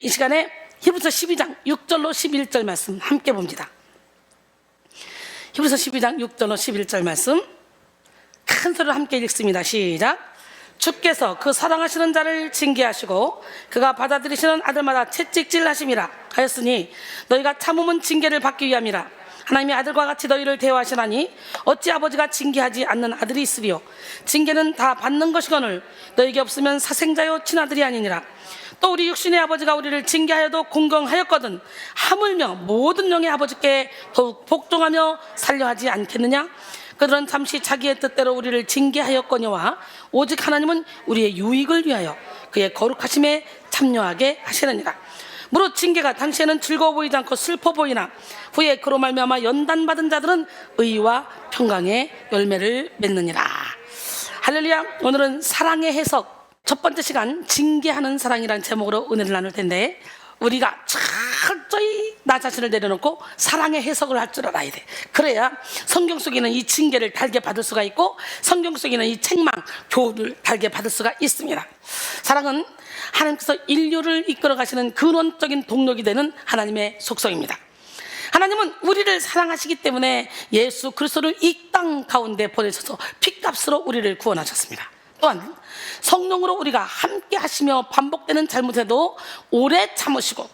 이 시간에 히브리서 12장 6절로 11절 말씀 함께 봅니다. 히브리서 12장 6절로 11절 말씀 큰 소리로 함께 읽습니다. 시작. 주께서 그 사랑하시는 자를 징계하시고 그가 받아들이시는 아들마다 채찍질하심이라 하였으니 너희가 참음은 징계를 받기 위함이라. 하나님의 아들과 같이 너희를 대우하시나니 어찌 아버지가 징계하지 않는 아들이 있으리요. 징계는 다 받는 것이거늘 너희에게 없으면 사생자요 친아들이 아니니라. 또 우리 육신의 아버지가 우리를 징계하여도 공경하였거든 하물며 모든 영의 아버지께 더욱 복종하며 살려하지 않겠느냐. 그들은 잠시 자기의 뜻대로 우리를 징계하였거니와 오직 하나님은 우리의 유익을 위하여 그의 거룩하심에 참여하게 하시느니라. 무릇 징계가 당시에는 즐거워 보이지 않고 슬퍼 보이나 후에 그로 말미암아 연단받은 자들은 의와 평강의 열매를 맺느니라. 할렐루야. 오늘은 사랑의 해석 첫 번째 시간 징계하는 사랑이라는 제목으로 은혜를 나눌 텐데, 우리가 철저히 나 자신을 내려놓고 사랑의 해석을 할 줄 알아야 돼. 그래야 성경 속에 있는 이 징계를 달게 받을 수가 있고 성경 속에 있는 이 책망, 교훈을 달게 받을 수가 있습니다. 사랑은 하나님께서 인류를 이끌어 가시는 근원적인 동력이 되는 하나님의 속성입니다. 하나님은 우리를 사랑하시기 때문에 예수 그리스도를 이 땅 가운데 보내셔서 핏값으로 우리를 구원하셨습니다. 또한 성령으로 우리가 함께 하시며 반복되는 잘못에도 오래 참으시고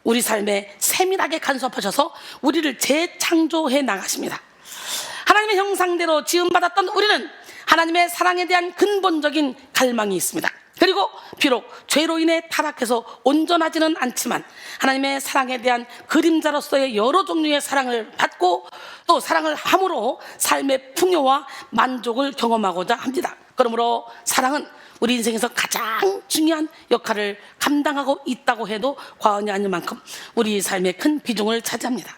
우리 삶에 세밀하게 간섭하셔서 우리를 재창조해 나가십니다. 하나님의 형상대로 지음받았던 우리는 하나님의 사랑에 대한 근본적인 갈망이 있습니다. 그리고 비록 죄로 인해 타락해서 온전하지는 않지만 하나님의 사랑에 대한 그림자로서의 여러 종류의 사랑을 받고 또 사랑을 함으로 삶의 풍요와 만족을 경험하고자 합니다. 그러므로 사랑은 우리 인생에서 가장 중요한 역할을 감당하고 있다고 해도 과언이 아닐 만큼 우리 삶의 큰 비중을 차지합니다.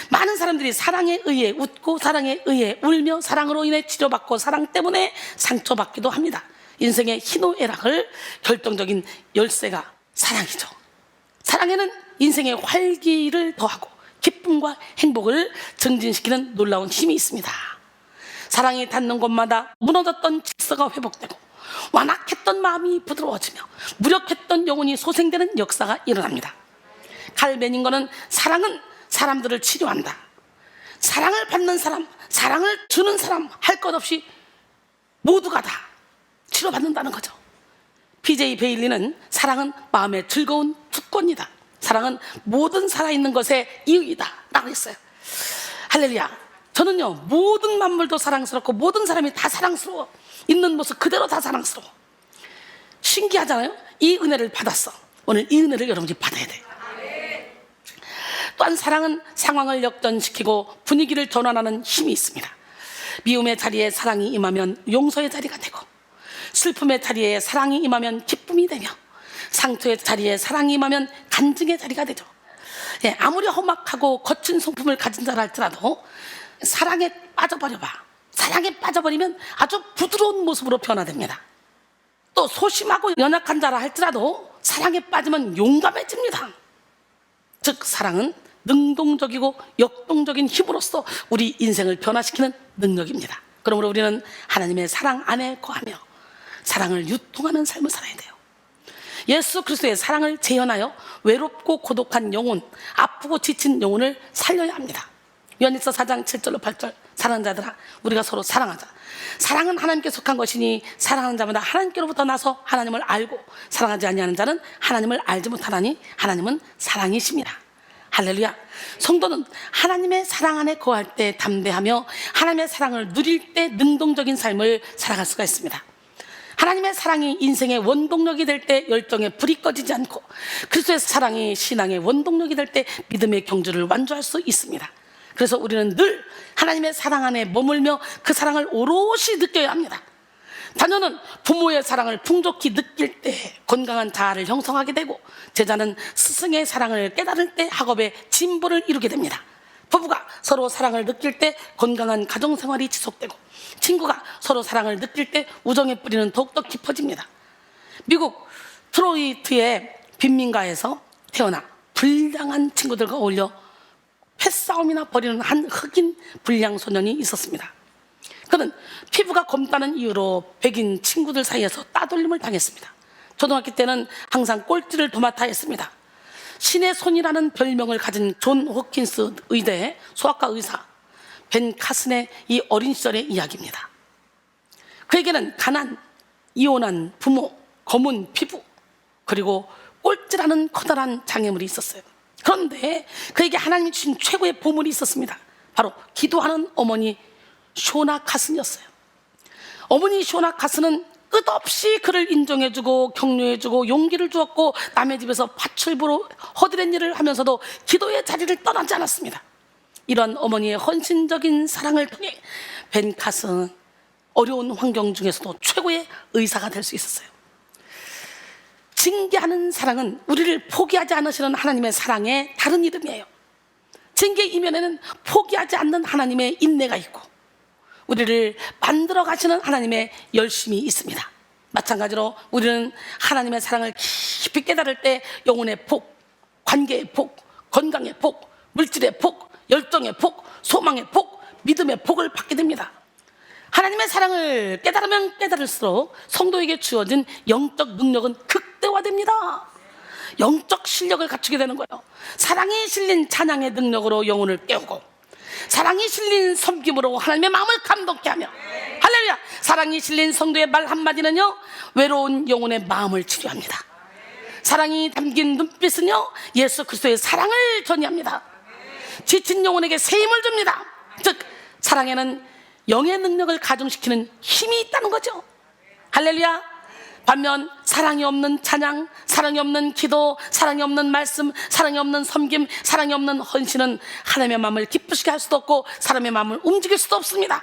많은 사람들이 사랑에 의해 웃고 사랑에 의해 울며 사랑으로 인해 치료받고 사랑 때문에 상처받기도 합니다. 인생의 희노애락을 결정적인 열쇠가 사랑이죠. 사랑에는 인생의 활기를 더하고 기쁨과 행복을 증진시키는 놀라운 힘이 있습니다. 사랑이 닿는 곳마다 무너졌던 질서가 회복되고 완악했던 마음이 부드러워지며 무력했던 영혼이 소생되는 역사가 일어납니다. 칼 베닝거는 사랑은 사람들을 치료한다. 사랑을 받는 사람, 사랑을 주는 사람 할 것 없이 모두가 다 치료받는다는 거죠. PJ 베일리는 사랑은 마음의 즐거운 특권이다. 사랑은 모든 살아있는 것의 이유이다 라고 했어요. 할렐루야. 저는요, 모든 만물도 사랑스럽고 모든 사람이 다 사랑스러워. 있는 모습 그대로 다 사랑스러워. 신기하잖아요. 이 은혜를 받았어. 오늘 이 은혜를 여러분이 받아야 돼. 또한 사랑은 상황을 역전시키고 분위기를 전환하는 힘이 있습니다. 미움의 자리에 사랑이 임하면 용서의 자리가 되고 슬픔의 자리에 사랑이 임하면 기쁨이 되며 상처의 자리에 사랑이 임하면 간증의 자리가 되죠. 예, 아무리 험악하고 거친 성품을 가진 자라 할지라도 사랑에 빠져버려봐. 사랑에 빠져버리면 아주 부드러운 모습으로 변화됩니다. 또 소심하고 연약한 자라 할지라도 사랑에 빠지면 용감해집니다. 즉 사랑은 능동적이고 역동적인 힘으로써 우리 인생을 변화시키는 능력입니다. 그러므로 우리는 하나님의 사랑 안에 거하며 사랑을 유통하는 삶을 살아야 돼요. 예수 그리스도의 사랑을 재현하여 외롭고 고독한 영혼, 아프고 지친 영혼을 살려야 합니다. 요한일서 4장 7절로 8절 사랑하는 자들아 우리가 서로 사랑하자. 사랑은 하나님께 속한 것이니 사랑하는 자마다 하나님께로부터 나서 하나님을 알고 사랑하지 아니하는 자는 하나님을 알지 못하나니 하나님은 사랑이십니다. 할렐루야. 성도는 하나님의 사랑 안에 거할 때 담대하며 하나님의 사랑을 누릴 때 능동적인 삶을 살아갈 수가 있습니다. 하나님의 사랑이 인생의 원동력이 될 때 열정의 불이 꺼지지 않고 그리스도의 사랑이 신앙의 원동력이 될 때 믿음의 경주를 완주할 수 있습니다. 그래서 우리는 늘 하나님의 사랑 안에 머물며 그 사랑을 오롯이 느껴야 합니다. 자녀는 부모의 사랑을 풍족히 느낄 때 건강한 자아를 형성하게 되고 제자는 스승의 사랑을 깨달을 때 학업의 진보를 이루게 됩니다. 부부가 서로 사랑을 느낄 때 건강한 가정생활이 지속되고 친구가 서로 사랑을 느낄 때 우정의 뿌리는 더욱더 깊어집니다. 미국 트로이트의 빈민가에서 태어나 불량한 친구들과 어울려 패싸움이나 벌이는 한 흑인 불량 소년이 있었습니다. 그는 피부가 검다는 이유로 백인 친구들 사이에서 따돌림을 당했습니다. 초등학교 때는 항상 꼴찌를 도맡아 했습니다. 신의 손이라는 별명을 가진 존 호킨스 의대 소아과 의사 벤 카슨의 이 어린 시절의 이야기입니다. 그에게는 가난, 이혼한 부모, 검은 피부, 그리고 꼴찌라는 커다란 장애물이 있었어요. 그런데 그에게 하나님이 주신 최고의 보물이 있었습니다. 바로 기도하는 어머니 쇼나 카슨이었어요. 어머니 쇼나 카슨은 끝없이 그를 인정해주고 격려해주고 용기를 주었고, 남의 집에서 밭을 보러 허드렛 일을 하면서도 기도의 자리를 떠나지 않았습니다. 이런 어머니의 헌신적인 사랑을 통해 벤 카슨은 어려운 환경 중에서도 최고의 의사가 될 수 있었어요. 징계하는 사랑은 우리를 포기하지 않으시는 하나님의 사랑의 다른 이름이에요. 징계 이면에는 포기하지 않는 하나님의 인내가 있고, 우리를 만들어 가시는 하나님의 열심이 있습니다. 마찬가지로 우리는 하나님의 사랑을 깊이 깨달을 때 영혼의 복, 관계의 복, 건강의 복, 물질의 복, 열정의 복, 소망의 복, 믿음의 복을 받게 됩니다. 하나님의 사랑을 깨달으면 깨달을수록 성도에게 주어진 영적 능력은 극대화됩니다. 영적 실력을 갖추게 되는 거예요. 사랑이 실린 찬양의 능력으로 영혼을 깨우고, 사랑이 실린 섬김으로 하나님의 마음을 감동케 하며, 할렐루야! 사랑이 실린 성도의 말 한마디는요, 외로운 영혼의 마음을 치료합니다. 사랑이 담긴 눈빛은요, 예수 그리스도의 사랑을 전이합니다. 지친 영혼에게 새 힘을 줍니다. 즉, 사랑에는 영의 능력을 가중시키는 힘이 있다는 거죠. 할렐루야! 반면 사랑이 없는 찬양, 사랑이 없는 기도, 사랑이 없는 말씀, 사랑이 없는 섬김, 사랑이 없는 헌신은 하나님의 마음을 기쁘시게 할 수도 없고 사람의 마음을 움직일 수도 없습니다.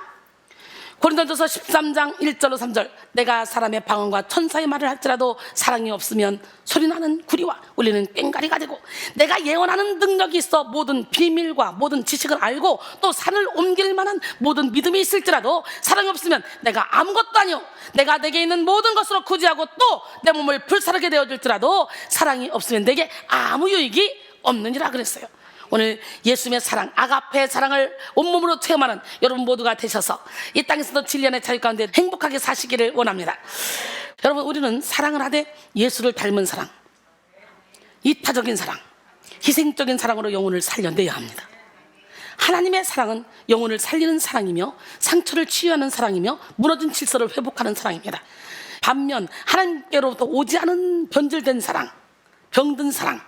고린도전서 13장 1절로 3절, 내가 사람의 방언과 천사의 말을 할지라도 사랑이 없으면 소리나는 구리와 울리는 꽹과리가 되고, 내가 예언하는 능력이 있어 모든 비밀과 모든 지식을 알고 또 산을 옮길 만한 모든 믿음이 있을지라도 사랑이 없으면 내가 아무것도 아니오. 내가 내게 있는 모든 것으로 구제하고 또 내 몸을 불사르게 되어줄지라도 사랑이 없으면 내게 아무 유익이 없느니라 그랬어요. 오늘 예수님의 사랑, 아가페의 사랑을 온몸으로 체험하는 여러분 모두가 되셔서 이 땅에서도 진리의 자유 가운데 행복하게 사시기를 원합니다. 여러분, 우리는 사랑을 하되 예수를 닮은 사랑, 이타적인 사랑, 희생적인 사랑으로 영혼을 살려내야 합니다. 하나님의 사랑은 영혼을 살리는 사랑이며 상처를 치유하는 사랑이며 무너진 질서를 회복하는 사랑입니다. 반면 하나님께로부터 오지 않은 변질된 사랑, 병든 사랑,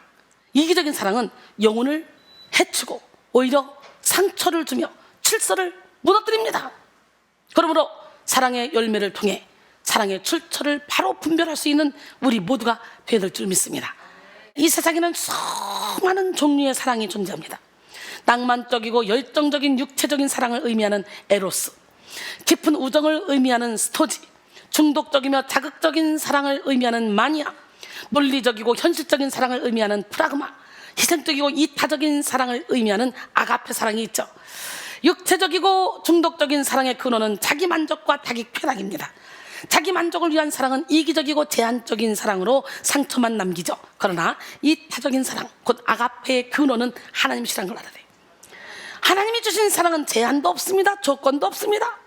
이기적인 사랑은 영혼을 해치고 오히려 상처를 주며 질서를 무너뜨립니다. 그러므로 사랑의 열매를 통해 사랑의 출처를 바로 분별할 수 있는 우리 모두가 되어야 될 줄 믿습니다. 이 세상에는 수많은 종류의 사랑이 존재합니다. 낭만적이고 열정적인 육체적인 사랑을 의미하는 에로스, 깊은 우정을 의미하는 스토지, 중독적이며 자극적인 사랑을 의미하는 마니아, 논리적이고 현실적인 사랑을 의미하는 프라그마, 희생적이고 이타적인 사랑을 의미하는 아가페 사랑이 있죠. 육체적이고 중독적인 사랑의 근원은 자기 만족과 자기 쾌락입니다. 자기 만족을 위한 사랑은 이기적이고 제한적인 사랑으로 상처만 남기죠. 그러나 이타적인 사랑, 곧 아가페의 근원은 하나님이시라는 걸 알아야 돼요. 하나님이 주신 사랑은 제한도 없습니다. 조건도 없습니다.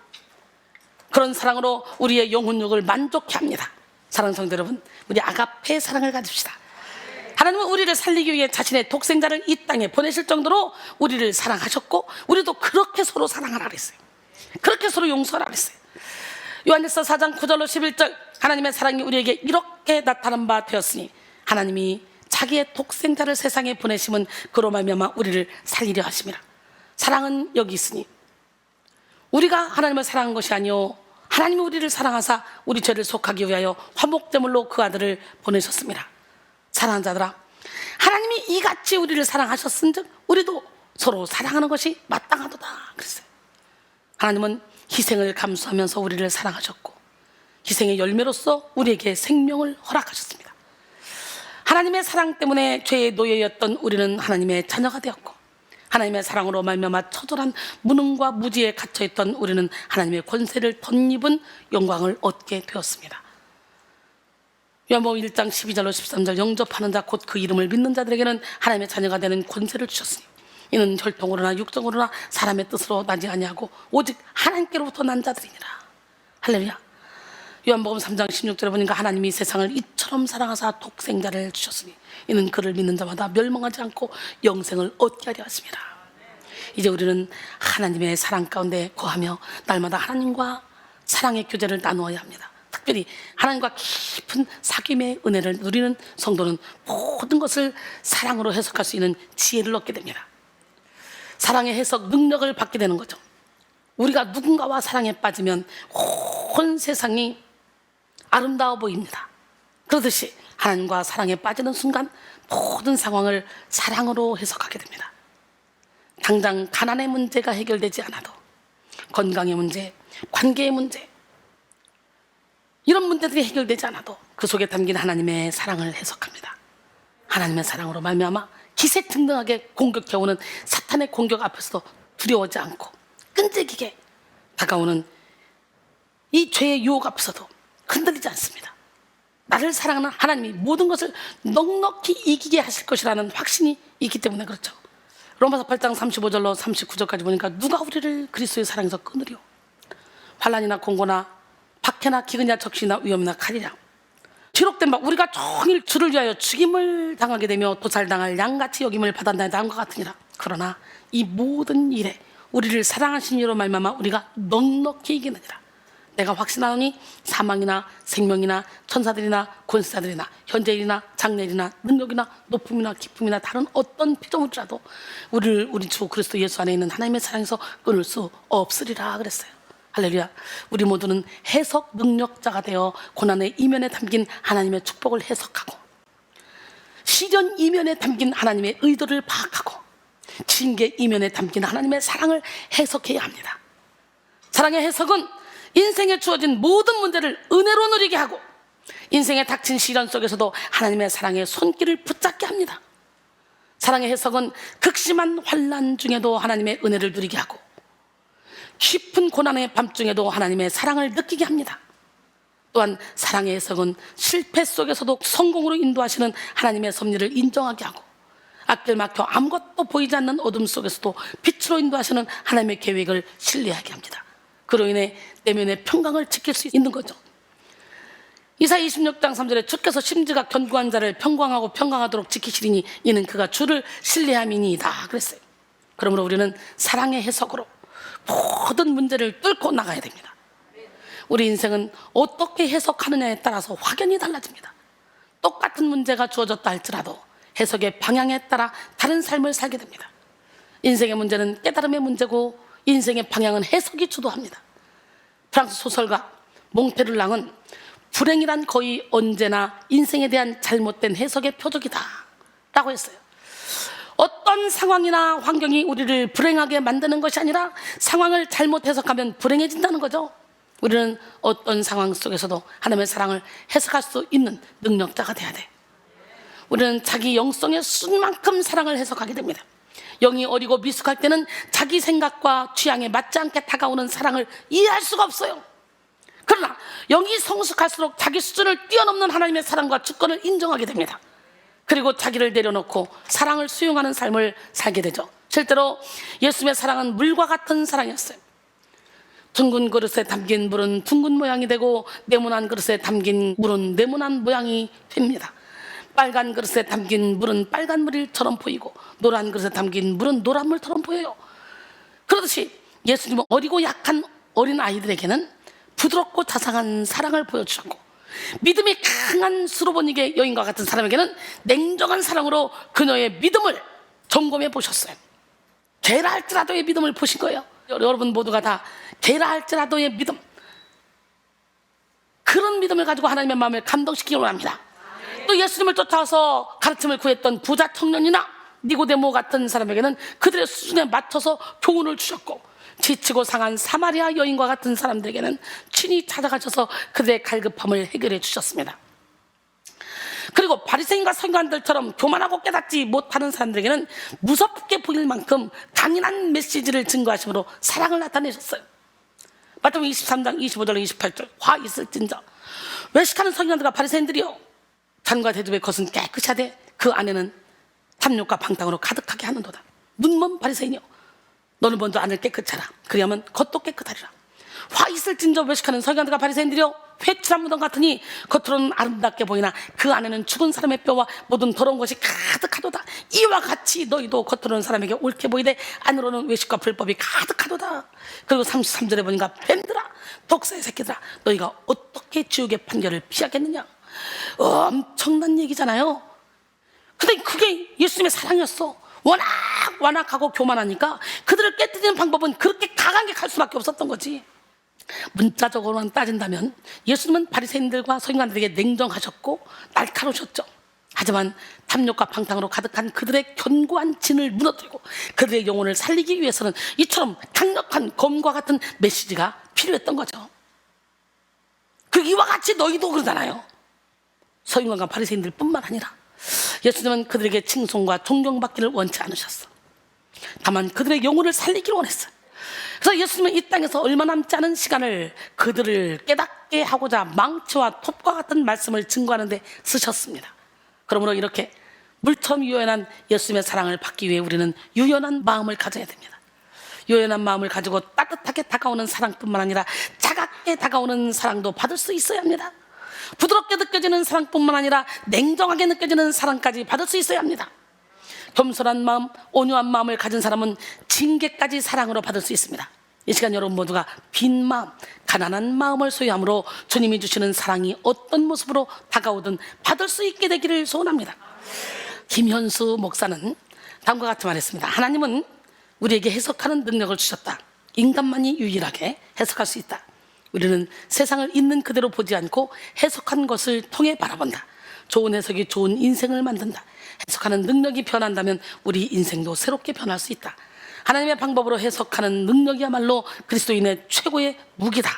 그런 사랑으로 우리의 영혼력을 만족케 합니다. 사랑하는 성도 여러분, 우리 아가페의 사랑을 가집시다. 하나님은 우리를 살리기 위해 자신의 독생자를 이 땅에 보내실 정도로 우리를 사랑하셨고, 우리도 그렇게 서로 사랑하라 그랬어요. 그렇게 서로 용서하라 그랬어요. 요한일서 4장 9절로 11절, 하나님의 사랑이 우리에게 이렇게 나타난 바 되었으니 하나님이 자기의 독생자를 세상에 보내심은 그로 말미암아 우리를 살리려 하심이라. 사랑은 여기 있으니 우리가 하나님을 사랑한 것이 아니요 하나님이 우리를 사랑하사 우리 죄를 속하기 위하여 화목제물로 그 아들을 보내셨습니다. 사랑하는 자들아, 하나님이 이같이 우리를 사랑하셨은즉 우리도 서로 사랑하는 것이 마땅하도다 그랬어요. 하나님은 희생을 감수하면서 우리를 사랑하셨고 희생의 열매로서 우리에게 생명을 허락하셨습니다. 하나님의 사랑 때문에 죄의 노예였던 우리는 하나님의 자녀가 되었고, 하나님의 사랑으로 말미암아 처절한 무능과 무지에 갇혀있던 우리는 하나님의 권세를 덧입은 영광을 얻게 되었습니다. 요한복음 1장 12절로 13절, 영접하는 자 곧 그 이름을 믿는 자들에게는 하나님의 자녀가 되는 권세를 주셨으니 이는 혈통으로나 육정으로나 사람의 뜻으로 나지 아니하고 오직 하나님께로부터 난 자들이니라. 할렐루야. 요한복음 3장 16절에 보니까 하나님이 세상을 이처럼 사랑하사 독생자를 주셨으니 이는 그를 믿는 자마다 멸망하지 않고 영생을 얻게 하려 하심이라. 이제 우리는 하나님의 사랑 가운데 거하며 날마다 하나님과 사랑의 교제를 나누어야 합니다. 특별히 하나님과 깊은 사귐의 은혜를 누리는 성도는 모든 것을 사랑으로 해석할 수 있는 지혜를 얻게 됩니다. 사랑의 해석 능력을 받게 되는 거죠. 우리가 누군가와 사랑에 빠지면 온 세상이 아름다워 보입니다. 그렇듯이 하나님과 사랑에 빠지는 순간 모든 상황을 사랑으로 해석하게 됩니다. 당장 가난의 문제가 해결되지 않아도 건강의 문제, 관계의 문제, 이런 문제들이 해결되지 않아도 그 속에 담긴 하나님의 사랑을 해석합니다. 하나님의 사랑으로 말미암아 기세등등하게 공격해오는 사탄의 공격 앞에서도 두려워하지 않고 끈질기게 다가오는 이 죄의 유혹 앞에서도 흔들리지 않습니다. 나를 사랑하는 하나님이 모든 것을 넉넉히 이기게 하실 것이라는 확신이 있기 때문에 그렇죠. 로마서 8장 35절로 39절까지 보니까 누가 우리를 그리스도의 사랑에서 끊으리요? 환난이나 공고나 박해나 기근이나 적신이나 위험이나 칼이라. 기록된 바 우리가 종일 주를 위하여 죽임을 당하게 되며 도살당할 양같이 여김을 받았나이다 함과 같으니라. 그러나 이 모든 일에 우리를 사랑하신 이로 말미암아 우리가 넉넉히 이기느니라. 내가 확신하노니 사망이나 생명이나 천사들이나 권세자들이나 현재일이나 장래일이나 능력이나 높음이나 기쁨이나 다른 어떤 피조물이라도 우리를 우리 주 그리스도 예수 안에 있는 하나님의 사랑에서 끊을 수 없으리라 그랬어요. 할렐루야. 우리 모두는 해석 능력자가 되어 고난의 이면에 담긴 하나님의 축복을 해석하고 시련 이면에 담긴 하나님의 의도를 파악하고 징계 이면에 담긴 하나님의 사랑을 해석해야 합니다. 사랑의 해석은 인생에 주어진 모든 문제를 은혜로 누리게 하고 인생에 닥친 시련 속에서도 하나님의 사랑의 손길을 붙잡게 합니다. 사랑의 해석은 극심한 환난 중에도 하나님의 은혜를 누리게 하고 깊은 고난의 밤중에도 하나님의 사랑을 느끼게 합니다. 또한 사랑의 해석은 실패 속에서도 성공으로 인도하시는 하나님의 섭리를 인정하게 하고 앞길 막혀 아무것도 보이지 않는 어둠 속에서도 빛으로 인도하시는 하나님의 계획을 신뢰하게 합니다. 그로 인해 내면의 평강을 지킬 수 있는 거죠. 이사야 26장 3절에 주께서 심지가 견고한 자를 평강하고 평강하도록 지키시리니 이는 그가 주를 신뢰함이니이다 그랬어요. 그러므로 우리는 사랑의 해석으로 모든 문제를 뚫고 나가야 됩니다. 우리 인생은 어떻게 해석하느냐에 따라서 확연히 달라집니다. 똑같은 문제가 주어졌다 할지라도 해석의 방향에 따라 다른 삶을 살게 됩니다. 인생의 문제는 깨달음의 문제고 인생의 방향은 해석이 주도합니다. 프랑스 소설가 몽테를랑은 불행이란 거의 언제나 인생에 대한 잘못된 해석의 표적이다 라고 했어요. 어떤 상황이나 환경이 우리를 불행하게 만드는 것이 아니라 상황을 잘못 해석하면 불행해진다는 거죠. 우리는 어떤 상황 속에서도 하나님의 사랑을 해석할 수 있는 능력자가 돼야 돼. 우리는 자기 영성의 순만큼 사랑을 해석하게 됩니다. 영이 어리고 미숙할 때는 자기 생각과 취향에 맞지 않게 다가오는 사랑을 이해할 수가 없어요. 그러나 영이 성숙할수록 자기 수준을 뛰어넘는 하나님의 사랑과 주권을 인정하게 됩니다. 그리고 자기를 내려놓고 사랑을 수용하는 삶을 살게 되죠. 실제로 예수님의 사랑은 물과 같은 사랑이었어요. 둥근 그릇에 담긴 물은 둥근 모양이 되고 네모난 그릇에 담긴 물은 네모난 모양이 됩니다. 빨간 그릇에 담긴 물은 빨간 물처럼 보이고 노란 그릇에 담긴 물은 노란 물처럼 보여요. 그렇듯이 예수님은 어리고 약한 어린 아이들에게는 부드럽고 자상한 사랑을 보여주셨고 믿음이 강한 수로보니게 여인과 같은 사람에게는 냉정한 사랑으로 그녀의 믿음을 점검해 보셨어요. 개라 할지라도의 믿음을 보신 거예요. 여러분 모두가 다 개라 할지라도의 믿음, 그런 믿음을 가지고 하나님의 마음을 감동시키기 원합니다. 또 예수님을 쫓아와서 가르침을 구했던 부자 청년이나 니고데모 같은 사람에게는 그들의 수준에 맞춰서 교훈을 주셨고 지치고 상한 사마리아 여인과 같은 사람들에게는 친히 찾아가셔서 그들의 갈급함을 해결해 주셨습니다. 그리고 바리새인과 서기관들처럼 교만하고 깨닫지 못하는 사람들에게는 무섭게 보일 만큼 강인한 메시지를 증거하심으로 사랑을 나타내셨어요. 마태복음 23장 25절 28절 화 있을진저 외식하는 서기관들과 바리새인들이요 잔과 대접의 것은 깨끗이 하되 그 안에는 탐욕과 방탕으로 가득하게 하는도다. 눈먼 바리새인이요 너는 먼저 안을 깨끗이 하라. 그리하면 겉도 깨끗하리라. 화 있을진저 외식하는 서기관들과 바리새인들이요 회칠한 무덤 같으니 겉으로는 아름답게 보이나 그 안에는 죽은 사람의 뼈와 모든 더러운 것이 가득하도다. 이와 같이 너희도 겉으로는 사람에게 옳게 보이되 안으로는 외식과 불법이 가득하도다. 그리고 33절에 보니까 뱀들아, 독사의 새끼들아, 너희가 어떻게 지옥의 판결을 피하겠느냐. 엄청난 얘기잖아요. 근데 그게 예수님의 사랑이었어. 워낙 완악하고 교만하니까 그들을 깨뜨리는 방법은 그렇게 강하게 갈 수밖에 없었던 거지. 문자적으로만 따진다면 예수님은 바리새인들과 서기관들에게 냉정하셨고 날카로우셨죠. 하지만 탐욕과 방탕으로 가득한 그들의 견고한 진을 무너뜨리고 그들의 영혼을 살리기 위해서는 이처럼 강력한 검과 같은 메시지가 필요했던 거죠. 그 이와 같이 너희도 그러잖아요. 서기관과 바리새인들 뿐만 아니라 예수님은 그들에게 칭송과 존경받기를 원치 않으셨어. 다만 그들의 영혼을 살리기를 원했어요. 그래서 예수님은 이 땅에서 얼마 남지 않은 시간을 그들을 깨닫게 하고자 망치와 톱과 같은 말씀을 증거하는 데 쓰셨습니다. 그러므로 이렇게 물처럼 유연한 예수님의 사랑을 받기 위해 우리는 유연한 마음을 가져야 됩니다. 유연한 마음을 가지고 따뜻하게 다가오는 사랑뿐만 아니라 차갑게 다가오는 사랑도 받을 수 있어야 합니다. 부드럽게 느껴지는 사랑뿐만 아니라 냉정하게 느껴지는 사랑까지 받을 수 있어야 합니다. 겸손한 마음, 온유한 마음을 가진 사람은 징계까지 사랑으로 받을 수 있습니다. 이 시간 여러분 모두가 빈 마음, 가난한 마음을 소유함으로 주님이 주시는 사랑이 어떤 모습으로 다가오든 받을 수 있게 되기를 소원합니다. 김현수 목사는 다음과 같이 말했습니다. 하나님은 우리에게 해석하는 능력을 주셨다. 인간만이 유일하게 해석할 수 있다. 우리는 세상을 있는 그대로 보지 않고 해석한 것을 통해 바라본다. 좋은 해석이 좋은 인생을 만든다. 해석하는 능력이 변한다면 우리 인생도 새롭게 변할 수 있다. 하나님의 방법으로 해석하는 능력이야말로 그리스도인의 최고의 무기다.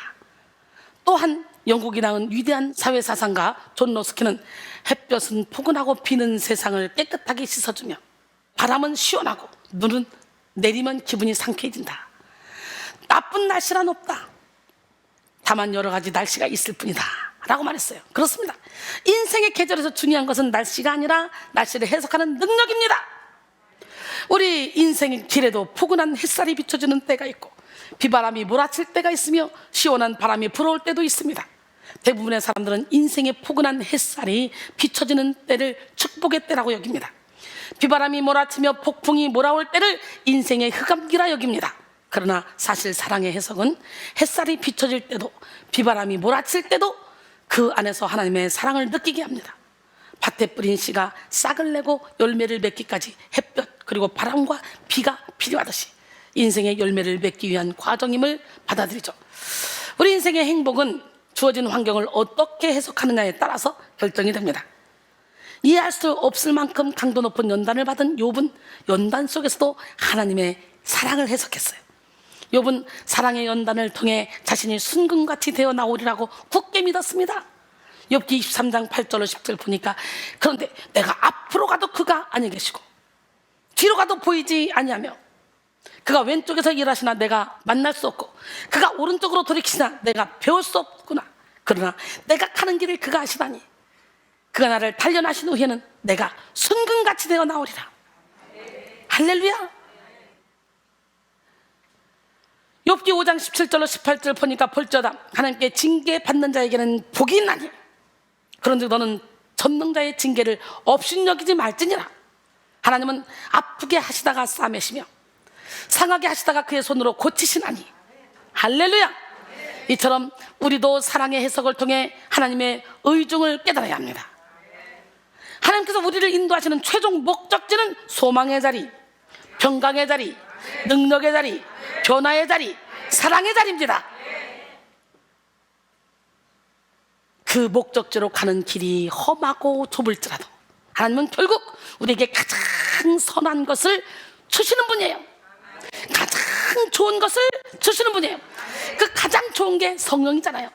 또한 영국이 낳은 위대한 사회사상가 존 러스키는 햇볕은 포근하고 비는 세상을 깨끗하게 씻어주며 바람은 시원하고 눈은 내리면 기분이 상쾌해진다. 나쁜 날씨란 없다. 다만 여러 가지 날씨가 있을 뿐이다 라고 말했어요. 그렇습니다. 인생의 계절에서 중요한 것은 날씨가 아니라 날씨를 해석하는 능력입니다. 우리 인생의 길에도 포근한 햇살이 비춰주는 때가 있고 비바람이 몰아칠 때가 있으며 시원한 바람이 불어올 때도 있습니다. 대부분의 사람들은 인생의 포근한 햇살이 비춰지는 때를 축복의 때라고 여깁니다. 비바람이 몰아치며 폭풍이 몰아올 때를 인생의 흑암기라 여깁니다. 그러나 사실 사랑의 해석은 햇살이 비춰질 때도 비바람이 몰아칠 때도 그 안에서 하나님의 사랑을 느끼게 합니다. 밭에 뿌린 씨가 싹을 내고 열매를 맺기까지 햇볕 그리고 바람과 비가 필요하듯이 인생의 열매를 맺기 위한 과정임을 받아들이죠. 우리 인생의 행복은 주어진 환경을 어떻게 해석하느냐에 따라서 결정이 됩니다. 이해할 수 없을 만큼 강도 높은 연단을 받은 욥은 연단 속에서도 하나님의 사랑을 해석했어요. 욥은 사랑의 연단을 통해 자신이 순금같이 되어 나오리라고 굳게 믿었습니다. 욥기 23장 8절로 10절 보니까 그런데 내가 앞으로 가도 그가 아니 계시고 뒤로 가도 보이지 아니하며 그가 왼쪽에서 일하시나 내가 만날 수 없고 그가 오른쪽으로 돌이키시나 내가 배울 수 없구나. 그러나 내가 가는 길을 그가 아시다니 그가 나를 단련하신 후에는 내가 순금같이 되어 나오리라. 할렐루야. 욥기 5장 17절로 18절 보니까 볼지어다 하나님께 징계받는 자에게는 복이 있나니 그런데 너는 전능자의 징계를 업신여기지 말지니라. 하나님은 아프게 하시다가 싸매시며 상하게 하시다가 그의 손으로 고치시나니. 할렐루야. 이처럼 우리도 사랑의 해석을 통해 하나님의 의중을 깨달아야 합니다. 하나님께서 우리를 인도하시는 최종 목적지는 소망의 자리, 평강의 자리, 능력의 자리, 변화의 자리, 사랑의 자리입니다. 그 목적지로 가는 길이 험하고 좁을지라도 하나님은 결국 우리에게 가장 선한 것을 주시는 분이에요. 가장 좋은 것을 주시는 분이에요. 그 가장 좋은 게 성령이잖아요.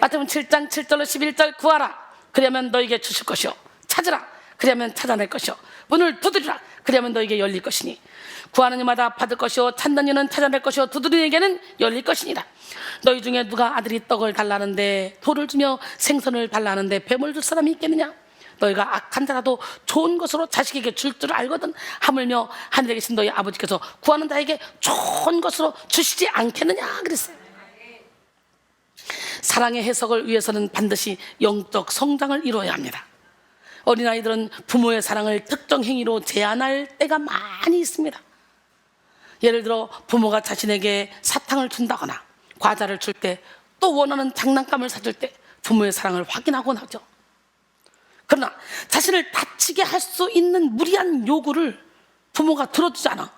마태복음 7장 7절로 11절 구하라 그러면 너에게 주실 것이요 찾으라 그러면 찾아낼 것이요 문을 두드리라 그러면 너에게 열릴 것이니 구하는 이마다 받을 것이요 찾는 이는 찾아낼 것이요 두드리는 에게는 열릴 것이니라. 너희 중에 누가 아들이 떡을 달라는데 돌을 주며 생선을 달라는데 뱀을 줄 사람이 있겠느냐. 너희가 악한 자라도 좋은 것으로 자식에게 줄 줄 알거든 하물며 하늘에 계신 너희 아버지께서 구하는 자에게 좋은 것으로 주시지 않겠느냐 그랬어요. 사랑의 해석을 위해서는 반드시 영적 성장을 이루어야 합니다. 어린아이들은 부모의 사랑을 특정 행위로 제한할 때가 많이 있습니다. 예를 들어 부모가 자신에게 사탕을 준다거나 과자를 줄 때, 또 원하는 장난감을 사줄 때 부모의 사랑을 확인하곤 하죠. 그러나 자신을 다치게 할 수 있는 무리한 요구를 부모가 들어주지 않아.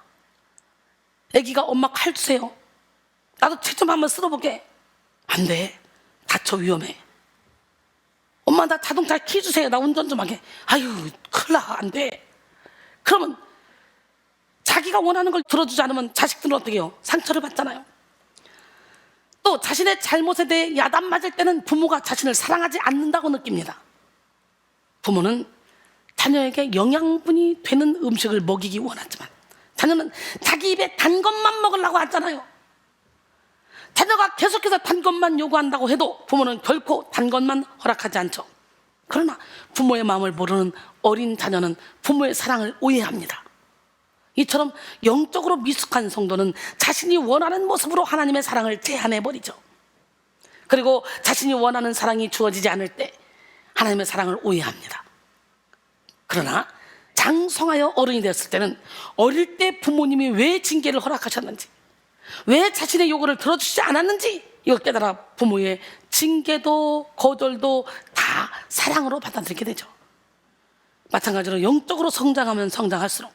애기가 엄마 칼 주세요. 나도 책 좀 한번 쓸어보게. 안 돼. 다쳐, 위험해. 엄마 나 자동차 키 주세요. 나 운전 좀 하게. 아유 큰일 나. 안 돼. 그러면 자기가 원하는 걸 들어주지 않으면 자식들은 어떻게 해요? 상처를 받잖아요. 또 자신의 잘못에 대해 야단 맞을 때는 부모가 자신을 사랑하지 않는다고 느낍니다. 부모는 자녀에게 영양분이 되는 음식을 먹이기 원하지만 자녀는 자기 입에 단 것만 먹으려고 하잖아요. 자녀가 계속해서 단 것만 요구한다고 해도 부모는 결코 단 것만 허락하지 않죠. 그러나 부모의 마음을 모르는 어린 자녀는 부모의 사랑을 오해합니다. 이처럼 영적으로 미숙한 성도는 자신이 원하는 모습으로 하나님의 사랑을 제한해버리죠. 그리고 자신이 원하는 사랑이 주어지지 않을 때 하나님의 사랑을 오해합니다. 그러나 장성하여 어른이 되었을 때는 어릴 때 부모님이 왜 징계를 허락하셨는지, 왜 자신의 요구를 들어주지 않았는지 이걸 깨달아 부모의 징계도 거절도 다 사랑으로 받아들이게 되죠. 마찬가지로 영적으로 성장하면 성장할수록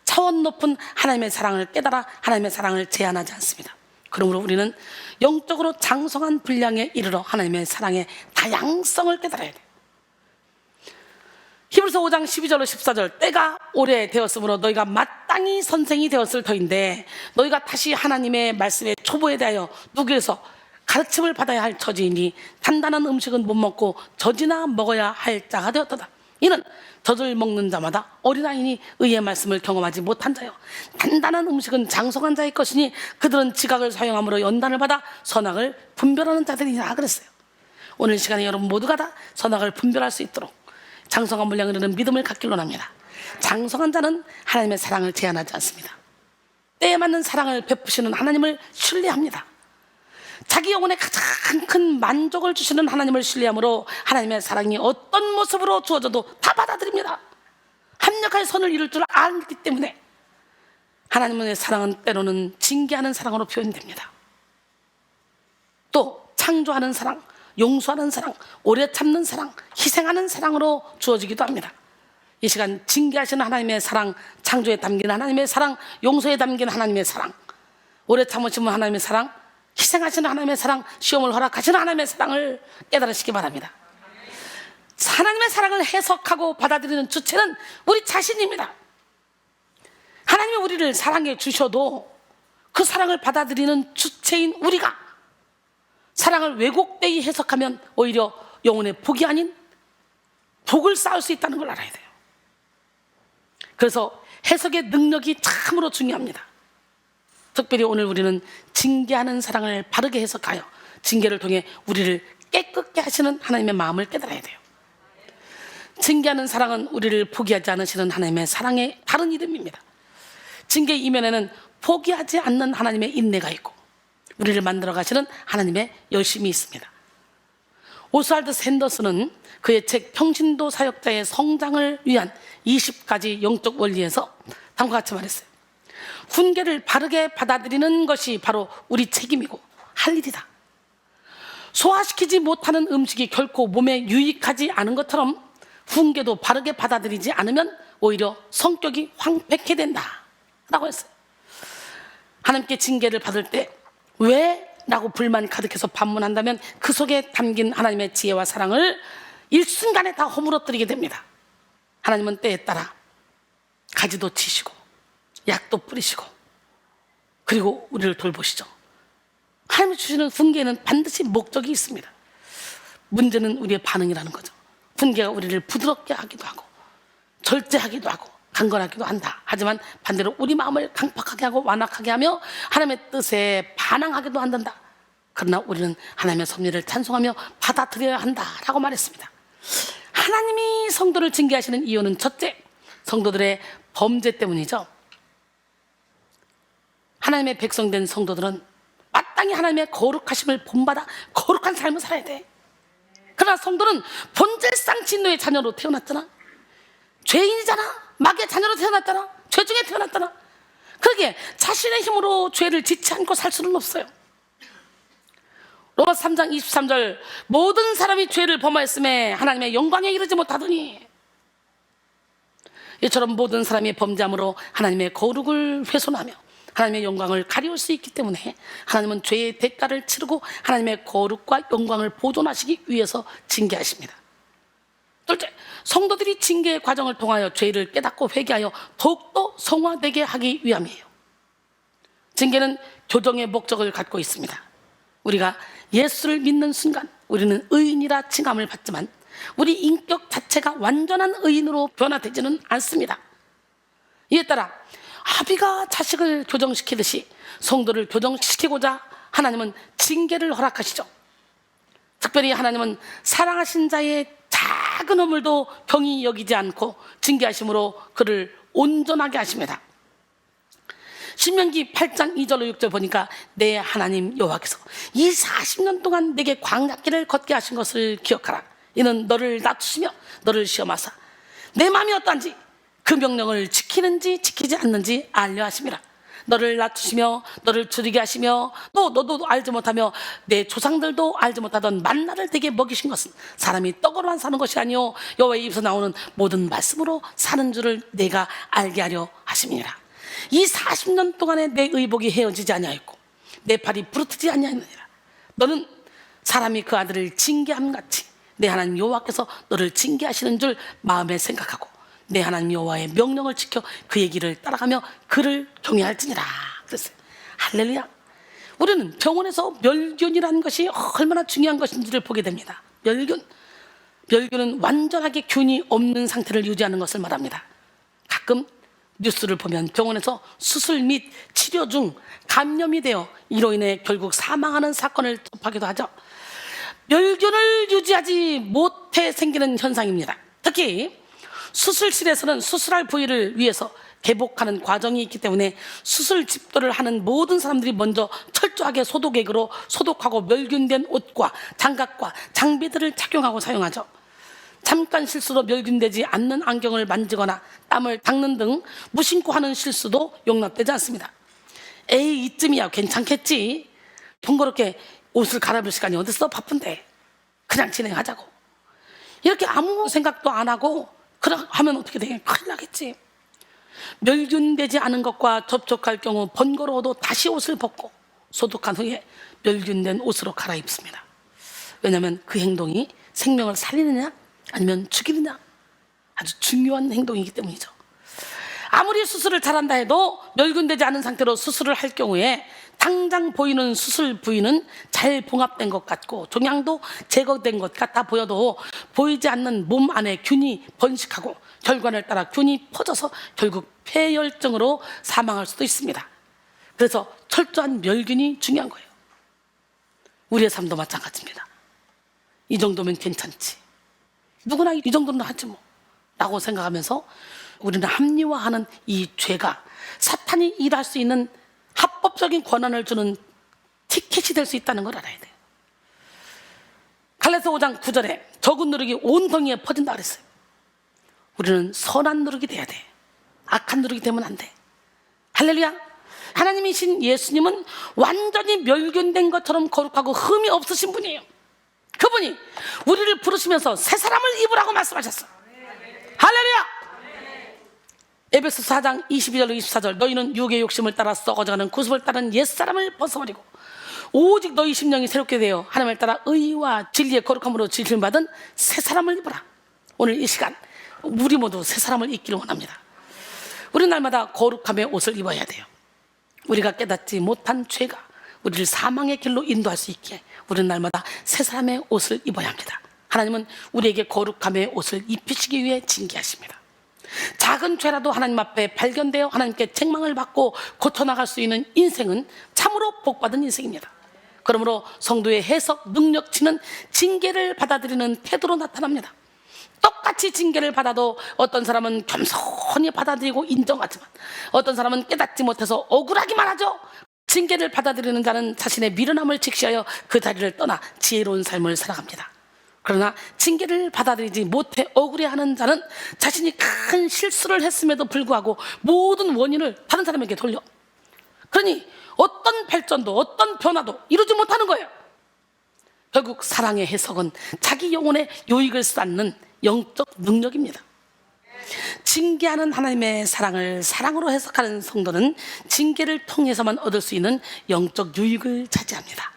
차원 높은 하나님의 사랑을 깨달아 하나님의 사랑을 제한하지 않습니다. 그러므로 우리는 영적으로 장성한 분량에 이르러 하나님의 사랑의 다양성을 깨달아야 돼요. 히브리서 5장 12절로 14절, 때가 오래되었으므로 너희가 마땅히 선생이 되었을 터인데 너희가 다시 하나님의 말씀의 초보에 대하여 누구에서 가르침을 받아야 할 처지이니 단단한 음식은 못 먹고 젖이나 먹어야 할 자가 되었도다. 이는 젖을 먹는 자마다 어린아이니 의의 말씀을 경험하지 못한 자요, 단단한 음식은 장성한 자의 것이니 그들은 지각을 사용함으로 연단을 받아 선악을 분별하는 자들이라 그랬어요. 오늘 시간에 여러분 모두가 다 선악을 분별할 수 있도록 장성한 분량을 이루는 믿음을 갖기를 원합니다. 장성한 자는 하나님의 사랑을 제한하지 않습니다. 때에 맞는 사랑을 베푸시는 하나님을 신뢰합니다. 자기 영혼에 가장 큰 만족을 주시는 하나님을 신뢰함으로 하나님의 사랑이 어떤 모습으로 주어져도 다 받아들입니다. 합력할 선을 이룰 줄 알기 때문에 하나님의 사랑은 때로는 징계하는 사랑으로 표현됩니다. 또 창조하는 사랑, 용서하는 사랑, 오래 참는 사랑, 희생하는 사랑으로 주어지기도 합니다. 이 시간 징계하시는 하나님의 사랑, 창조에 담긴 하나님의 사랑, 용서에 담긴 하나님의 사랑, 오래 참으시는 하나님의 사랑, 희생하시는 하나님의 사랑, 시험을 허락하시는 하나님의 사랑을 깨달으시기 바랍니다. 하나님의 사랑을 해석하고 받아들이는 주체는 우리 자신입니다. 하나님이 우리를 사랑해 주셔도 그 사랑을 받아들이는 주체인 우리가 사랑을 왜곡되이 해석하면 오히려 영혼의 복이 아닌 복을 쌓을 수 있다는 걸 알아야 돼요. 그래서 해석의 능력이 참으로 중요합니다. 특별히 오늘 우리는 징계하는 사랑을 바르게 해석하여 징계를 통해 우리를 깨끗게 하시는 하나님의 마음을 깨달아야 돼요. 징계하는 사랑은 우리를 포기하지 않으시는 하나님의 사랑의 다른 이름입니다. 징계 이면에는 포기하지 않는 하나님의 인내가 있고 우리를 만들어 가시는 하나님의 열심이 있습니다. 오스왈드 샌더스는 그의 책 평신도 사역자의 성장을 위한 20가지 영적 원리에서 다음과 같이 말했어요. 훈계를 바르게 받아들이는 것이 바로 우리 책임이고 할 일이다. 소화시키지 못하는 음식이 결코 몸에 유익하지 않은 것처럼 훈계도 바르게 받아들이지 않으면 오히려 성격이 황폐케 된다 라고 했어요. 하나님께 징계를 받을 때 왜? 라고 불만이 가득해서 반문한다면 그 속에 담긴 하나님의 지혜와 사랑을 일순간에 다 허물어뜨리게 됩니다. 하나님은 때에 따라 가지도 치시고 약도 뿌리시고 그리고 우리를 돌보시죠. 하나님이 주시는 훈계에는 반드시 목적이 있습니다. 문제는 우리의 반응이라는 거죠. 훈계가 우리를 부드럽게 하기도 하고 절제하기도 하고 강건하기도 한다. 하지만 반대로 우리 마음을 강팍하게 하고 완악하게 하며 하나님의 뜻에 반항하기도 한다. 그러나 우리는 하나님의 섭리를 찬송하며 받아들여야 한다라고 말했습니다. 하나님이 성도를 징계하시는 이유는 첫째, 성도들의 범죄 때문이죠. 하나님의 백성된 성도들은 마땅히 하나님의 거룩하심을 본받아 거룩한 삶을 살아야 돼. 그러나 성도는 본질상 진노의 자녀로 태어났잖아. 죄인이잖아. 마귀의 자녀로 태어났잖아. 죄 중에 태어났잖아. 그러기에 자신의 힘으로 죄를 짓지 않고 살 수는 없어요. 로마서 3장 23절, 모든 사람이 죄를 범하였음에 하나님의 영광에 이르지 못하더니, 이처럼 모든 사람이 범죄함으로 하나님의 거룩을 훼손하며 하나님의 영광을 가리울 수 있기 때문에 하나님은 죄의 대가를 치르고 하나님의 거룩과 영광을 보존하시기 위해서 징계하십니다. 둘째, 성도들이 징계의 과정을 통하여 죄를 깨닫고 회개하여 더욱더 성화되게 하기 위함이에요. 징계는 교정의 목적을 갖고 있습니다. 우리가 예수를 믿는 순간 우리는 의인이라 칭함을 받지만 우리 인격 자체가 완전한 의인으로 변화되지는 않습니다. 이에 따라 아비가 자식을 교정시키듯이 성도를 교정시키고자 하나님은 징계를 허락하시죠. 특별히 하나님은 사랑하신 자의 작은 허물도 경히 여기지 않고 징계하심으로 그를 온전하게 하십니다. 신명기 8장 2절로 6절 보니까 내 하나님 여호와께서 이 40년 동안 내게 광야길을 걷게 하신 것을 기억하라. 이는 너를 낮추시며 너를 시험하사 내 마음이 어떠한지 그 명령을 지키는지 지키지 않는지 알려 하심이라. 너를 낮추시며 너를 줄이게 하시며 또 너도 알지 못하며 내 조상들도 알지 못하던 만나를 내게 먹이신 것은 사람이 떡으로만 사는 것이 아니요 여호와의 입에서 나오는 모든 말씀으로 사는 줄을 내가 알게 하려 하심이니라. 이 40년 동안에 내 의복이 헤어지지 아니하였고 내 팔이 부르트지 아니하였느니라. 너는 사람이 그 아들을 징계함 같이 내 하나님 여호와께서 너를 징계하시는 줄 마음에 생각하고 내 하나님 여호와의 명령을 지켜 그의 길을 따라가며 그를 경외할지니라. 그랬어요. 할렐루야. 우리는 병원에서 멸균이라는 것이 얼마나 중요한 것인지를 보게 됩니다. 멸균은 완전하게 균이 없는 상태를 유지하는 것을 말합니다. 가끔 뉴스를 보면 병원에서 수술 및 치료 중 감염이 되어 이로 인해 결국 사망하는 사건을 접하기도 하죠. 멸균을 유지하지 못해 생기는 현상입니다. 특히 수술실에서는 수술할 부위를 위해서 개복하는 과정이 있기 때문에 수술 집도를 하는 모든 사람들이 먼저 철저하게 소독액으로 소독하고 멸균된 옷과 장갑과 장비들을 착용하고 사용하죠. 잠깐 실수로 멸균되지 않는 안경을 만지거나 땀을 닦는 등 무심코 하는 실수도 용납되지 않습니다. 에이 이쯤이야 괜찮겠지. 번거롭게 옷을 갈아입을 시간이 어딨어. 바쁜데 그냥 진행하자고. 이렇게 아무 생각도 안 하고 그럼 하면 어떻게 돼? 큰일 나겠지. 멸균되지 않은 것과 접촉할 경우 번거로워도 다시 옷을 벗고 소독한 후에 멸균된 옷으로 갈아입습니다. 왜냐하면 그 행동이 생명을 살리느냐 아니면 죽이느냐 아주 중요한 행동이기 때문이죠. 아무리 수술을 잘한다 해도 멸균되지 않은 상태로 수술을 할 경우에 당장 보이는 수술 부위는 잘 봉합된 것 같고 종양도 제거된 것 같아 보여도 보이지 않는 몸 안에 균이 번식하고 혈관을 따라 균이 퍼져서 결국 폐혈증으로 사망할 수도 있습니다. 그래서 철저한 멸균이 중요한 거예요. 우리의 삶도 마찬가지입니다. 이 정도면 괜찮지. 누구나 이 정도는 하지 뭐 라고 생각하면서 우리는 합리화하는 이 죄가 사탄이 일할 수 있는 합법적인 권한을 주는 티켓이 될 수 있다는 걸 알아야 돼요. 갈라디아서 5장 9절에 적은 누룩이 온 덩이에 퍼진다 그랬어요. 우리는 선한 누룩이 돼야 돼. 악한 누룩이 되면 안 돼. 할렐루야. 하나님이신 예수님은 완전히 멸균된 것처럼 거룩하고 흠이 없으신 분이에요. 그분이 우리를 부르시면서 새 사람을 입으라고 말씀하셨어. 할렐루야. 에베소서 4장 22절로 24절 너희는 육의 욕심을 따라 썩어져가는 구습을 따른 옛사람을 벗어버리고 오직 너희 심령이 새롭게 되어 하나님을 따라 의와 진리의 거룩함으로 지으심 받은 새 사람을 입으라. 오늘 이 시간 우리 모두 새 사람을 입기를 원합니다. 우리 날마다 거룩함의 옷을 입어야 돼요. 우리가 깨닫지 못한 죄가 우리를 사망의 길로 인도할 수 있기에 우리는 날마다 새 사람의 옷을 입어야 합니다. 하나님은 우리에게 거룩함의 옷을 입히시기 위해 징계하십니다. 작은 죄라도 하나님 앞에 발견되어 하나님께 책망을 받고 고쳐나갈 수 있는 인생은 참으로 복받은 인생입니다. 그러므로 성도의 해석 능력치는 징계를 받아들이는 태도로 나타납니다. 똑같이 징계를 받아도 어떤 사람은 겸손히 받아들이고 인정하지만 어떤 사람은 깨닫지 못해서 억울하기만 하죠. 징계를 받아들이는 자는 자신의 미련함을 직시하여 그 자리를 떠나 지혜로운 삶을 살아갑니다. 그러나 징계를 받아들이지 못해 억울해하는 자는 자신이 큰 실수를 했음에도 불구하고 모든 원인을 다른 사람에게 돌려, 그러니 어떤 발전도 어떤 변화도 이루지 못하는 거예요. 결국 사랑의 해석은 자기 영혼의 유익을 쌓는 영적 능력입니다. 징계하는 하나님의 사랑을 사랑으로 해석하는 성도는 징계를 통해서만 얻을 수 있는 영적 유익을 차지합니다.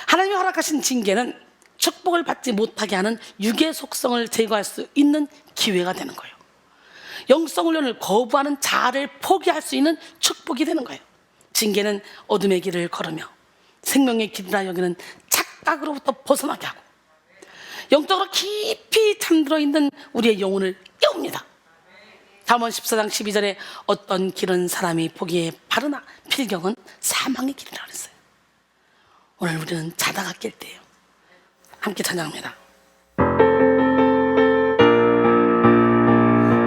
하나님이 허락하신 징계는 축복을 받지 못하게 하는 육의 속성을 제거할 수 있는 기회가 되는 거예요. 영성 훈련을 거부하는 자아를 포기할 수 있는 축복이 되는 거예요. 징계는 어둠의 길을 걸으며 생명의 길이라 여기는 착각으로부터 벗어나게 하고 영적으로 깊이 잠들어 있는 우리의 영혼을 깨웁니다. 잠언 14장 12절에 어떤 길은 사람이 보기에 바르나 필경은 사망의 길이라 그랬어요. 오늘 우리는 자다가 깰 때예요. 함께 찬양합니다.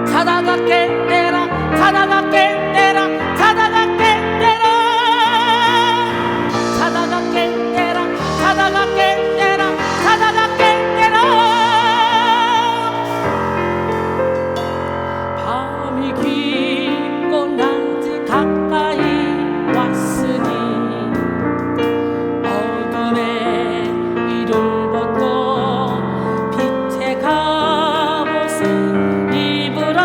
자다가 깰 때라, 자다가 깰 때라, 자다가 깰 때라, 자다가 깰 때라, 자다가 깰 때라, 자다가 깰 때라. 밤이 깊고 낮이 가까이 왔으니 어둠의 이를 빛의 갑옷을 입으라.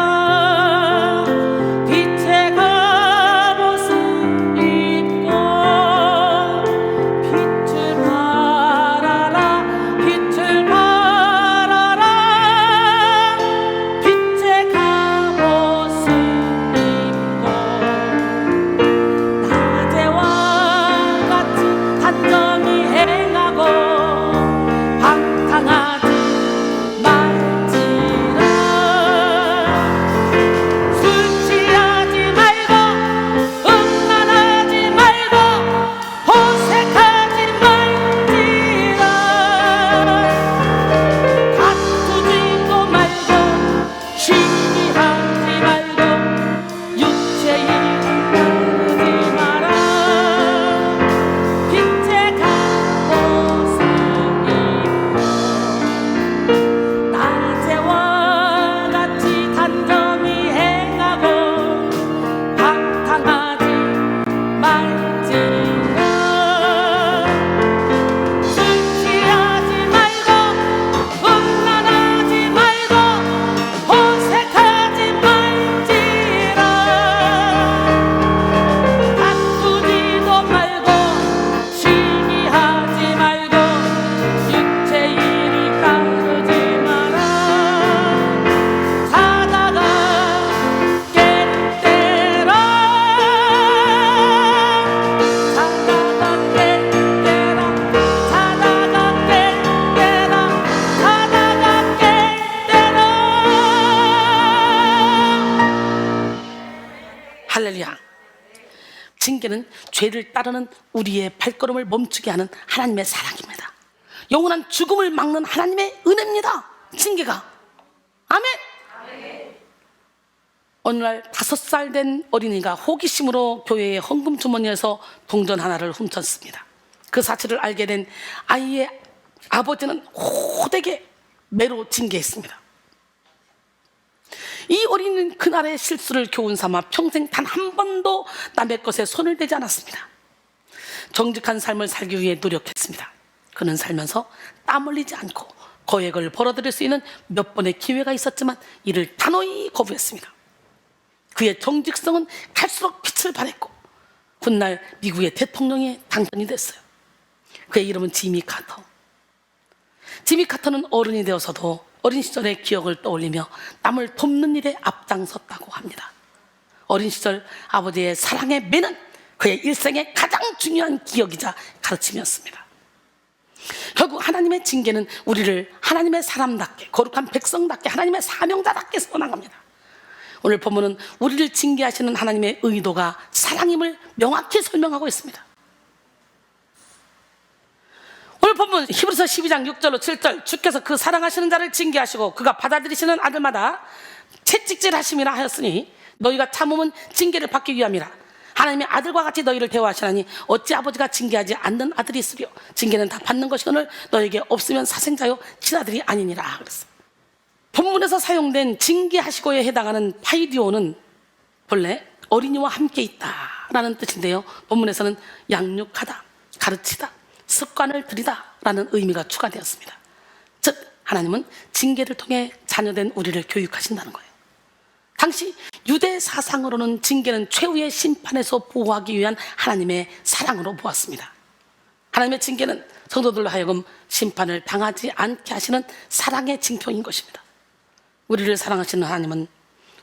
빛의 갑옷을 입고 빛을 발하라. 빛을 발하라. 빛의 갑옷을 입고 낮에와 같이 단정히 행하고 방탕하지 말지라. 술 취하지 말고 음란하지 말고 호색하지 말지라. 다투지도 말고 시기하지 말고 육체의 따르지 마라. 빛의 갑옷을 입고 낮에와 같이 단정히 행하고 방탕하지 말지라. 술 취하지 말고 음란하지 말고 호색하지 말지라. 다투지도 말고 시기하지 말고 육체의 일을 따르지 마라. 자다가 깰 때라, 자다가 깰 때라, 자다가 깰 때라, 자다가 깰 때라. 할렐루야. 징계는 죄를 따르는 우리의 발걸음을 멈추게 하는 하나님의 사랑입니다. 영원한 죽음을 막는 하나님의 은혜입니다. 징계가. 아멘. 어느 날 5살 된 어린이가 호기심으로 교회의 헌금 주머니에서 동전 하나를 훔쳤습니다. 그 사실을 알게 된 아이의 아버지는 호되게 매로 징계했습니다. 이 어린이는 그날의 실수를 교훈 삼아 평생 단 한 번도 남의 것에 손을 대지 않았습니다. 정직한 삶을 살기 위해 노력했습니다. 그는 살면서 땀 흘리지 않고 거액을 벌어들일 수 있는 몇 번의 기회가 있었지만 이를 단호히 거부했습니다. 그의 정직성은 갈수록 빛을 발했고 훗날 미국의 대통령에 당선이 됐어요. 그의 이름은 지미 카터. 지미 카터는 어른이 되어서도 어린 시절의 기억을 떠올리며 남을 돕는 일에 앞장섰다고 합니다. 어린 시절 아버지의 사랑의 매는 그의 일생의 가장 중요한 기억이자 가르침이었습니다. 결국 하나님의 징계는 우리를 하나님의 사람답게, 거룩한 백성답게, 하나님의 사명자답게 세워나갑니다. 오늘 본문은 우리를 징계하시는 하나님의 의도가 사랑임을 명확히 설명하고 있습니다. 오늘 본문 히브리서 12장 6절로 7절, 주께서 그 사랑하시는 자를 징계하시고 그가 받아들이시는 아들마다 채찍질하심이라 하였으니 너희가 참음은 징계를 받기 위함이라. 하나님의 아들과 같이 너희를 대우하시나니 어찌 아버지가 징계하지 않는 아들이 있으리요. 징계는 다 받는 것이거늘 너에게 없으면 사생자요 친아들이 아니니라 그랬어요. 본문에서 사용된 징계하시고에 해당하는 파이디오는 본래 어린이와 함께 있다라는 뜻인데요, 본문에서는 양육하다, 가르치다, 습관을 들이다 라는 의미가 추가되었습니다. 즉 하나님은 징계를 통해 자녀된 우리를 교육하신다는 거예요. 당시 유대 사상으로는 징계는 최후의 심판에서 보호하기 위한 하나님의 사랑으로 보았습니다. 하나님의 징계는 성도들로 하여금 심판을 당하지 않게 하시는 사랑의 징표인 것입니다. 우리를 사랑하시는 하나님은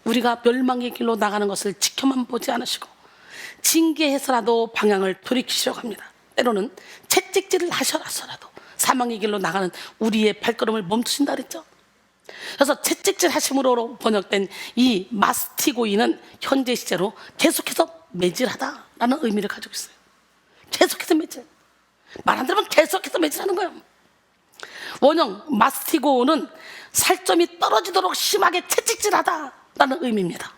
우리가 멸망의 길로 나가는 것을 지켜만 보지 않으시고 징계해서라도 방향을 돌이키시려고 합니다. 때로는 채찍질을 하셔라서라도 사망의 길로 나가는 우리의 발걸음을 멈추신다 그랬죠. 그래서 채찍질 하심으로 번역된 이 마스티고이는 현재 시제로 계속해서 매질하다라는 의미를 가지고 있어요. 계속해서 매질, 말 안 들으면 계속해서 매질하는 거예요. 원형 마스티고는 살점이 떨어지도록 심하게 채찍질하다라는 의미입니다.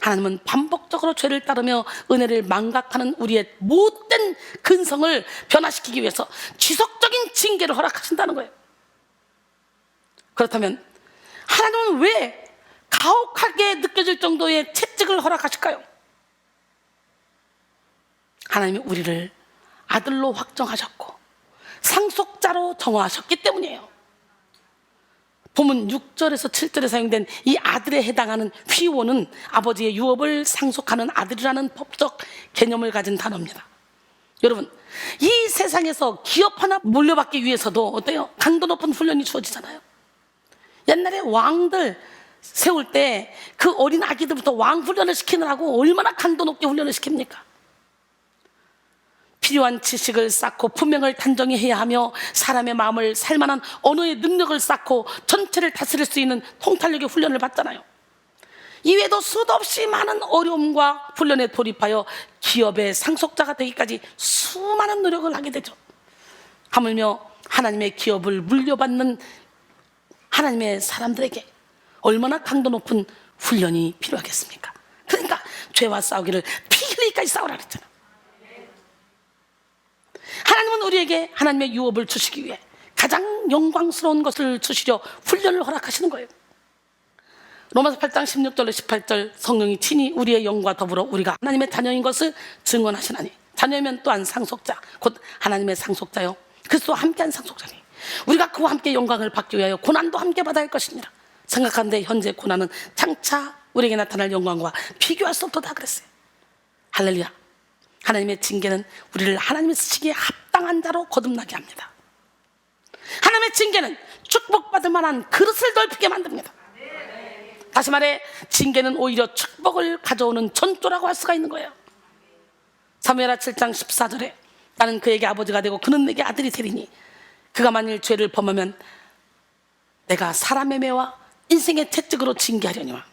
하나님은 반복적으로 죄를 따르며 은혜를 망각하는 우리의 못된 근성을 변화시키기 위해서 지속적인 징계를 허락하신다는 거예요. 그렇다면 하나님은 왜 가혹하게 느껴질 정도의 채찍을 허락하실까요? 하나님이 우리를 아들로 확정하셨고 상속자로 정화하셨기 때문이에요. 본문 6절에서 7절에 사용된 이 아들에 해당하는 휘오는 아버지의 유업을 상속하는 아들이라는 법적 개념을 가진 단어입니다. 여러분, 이 세상에서 기업 하나 물려받기 위해서도 어때요? 강도 높은 훈련이 주어지잖아요. 옛날에 왕들 세울 때 그 어린 아기들부터 왕 훈련을 시키느라고 얼마나 강도 높게 훈련을 시킵니까? 필요한 지식을 쌓고 분명을 단정히 해야 하며 사람의 마음을 살만한 언어의 능력을 쌓고 전체를 다스릴 수 있는 통찰력의 훈련을 받잖아요. 이외에도 수도 없이 많은 어려움과 훈련에 돌입하여 기업의 상속자가 되기까지 수많은 노력을 하게 되죠. 하물며 하나님의 기업을 물려받는 하나님의 사람들에게 얼마나 강도 높은 훈련이 필요하겠습니까? 그러니까 죄와 싸우기를 피 흘리기까지 싸우라 그랬잖아요. 하나님은 우리에게 하나님의 유업을 주시기 위해 가장 영광스러운 것을 주시려 훈련을 허락하시는 거예요. 로마서 8장 16절로 18절 성령이 친히 우리의 영과 더불어 우리가 하나님의 자녀인 것을 증언하시나니 자녀면 또한 상속자 곧 하나님의 상속자요 그리스도와 함께한 상속자니 우리가 그와 함께 영광을 받기 위하여 고난도 함께 받아야 할 것이니라. 생각하는데 현재 고난은 장차 우리에게 나타날 영광과 비교할 수 없도다 그랬어요. 할렐루야. 하나님의 징계는 우리를 하나님의 쓰시기에 합당한 자로 거듭나게 합니다. 하나님의 징계는 축복받을 만한 그릇을 넓히게 만듭니다. 다시 말해 징계는 오히려 축복을 가져오는 전조라고 할 수가 있는 거예요. 사무엘하 7장 14절에 나는 그에게 아버지가 되고 그는 내게 아들이 되리니 그가 만일 죄를 범하면 내가 사람의 매와 인생의 채찍으로 징계하려니와.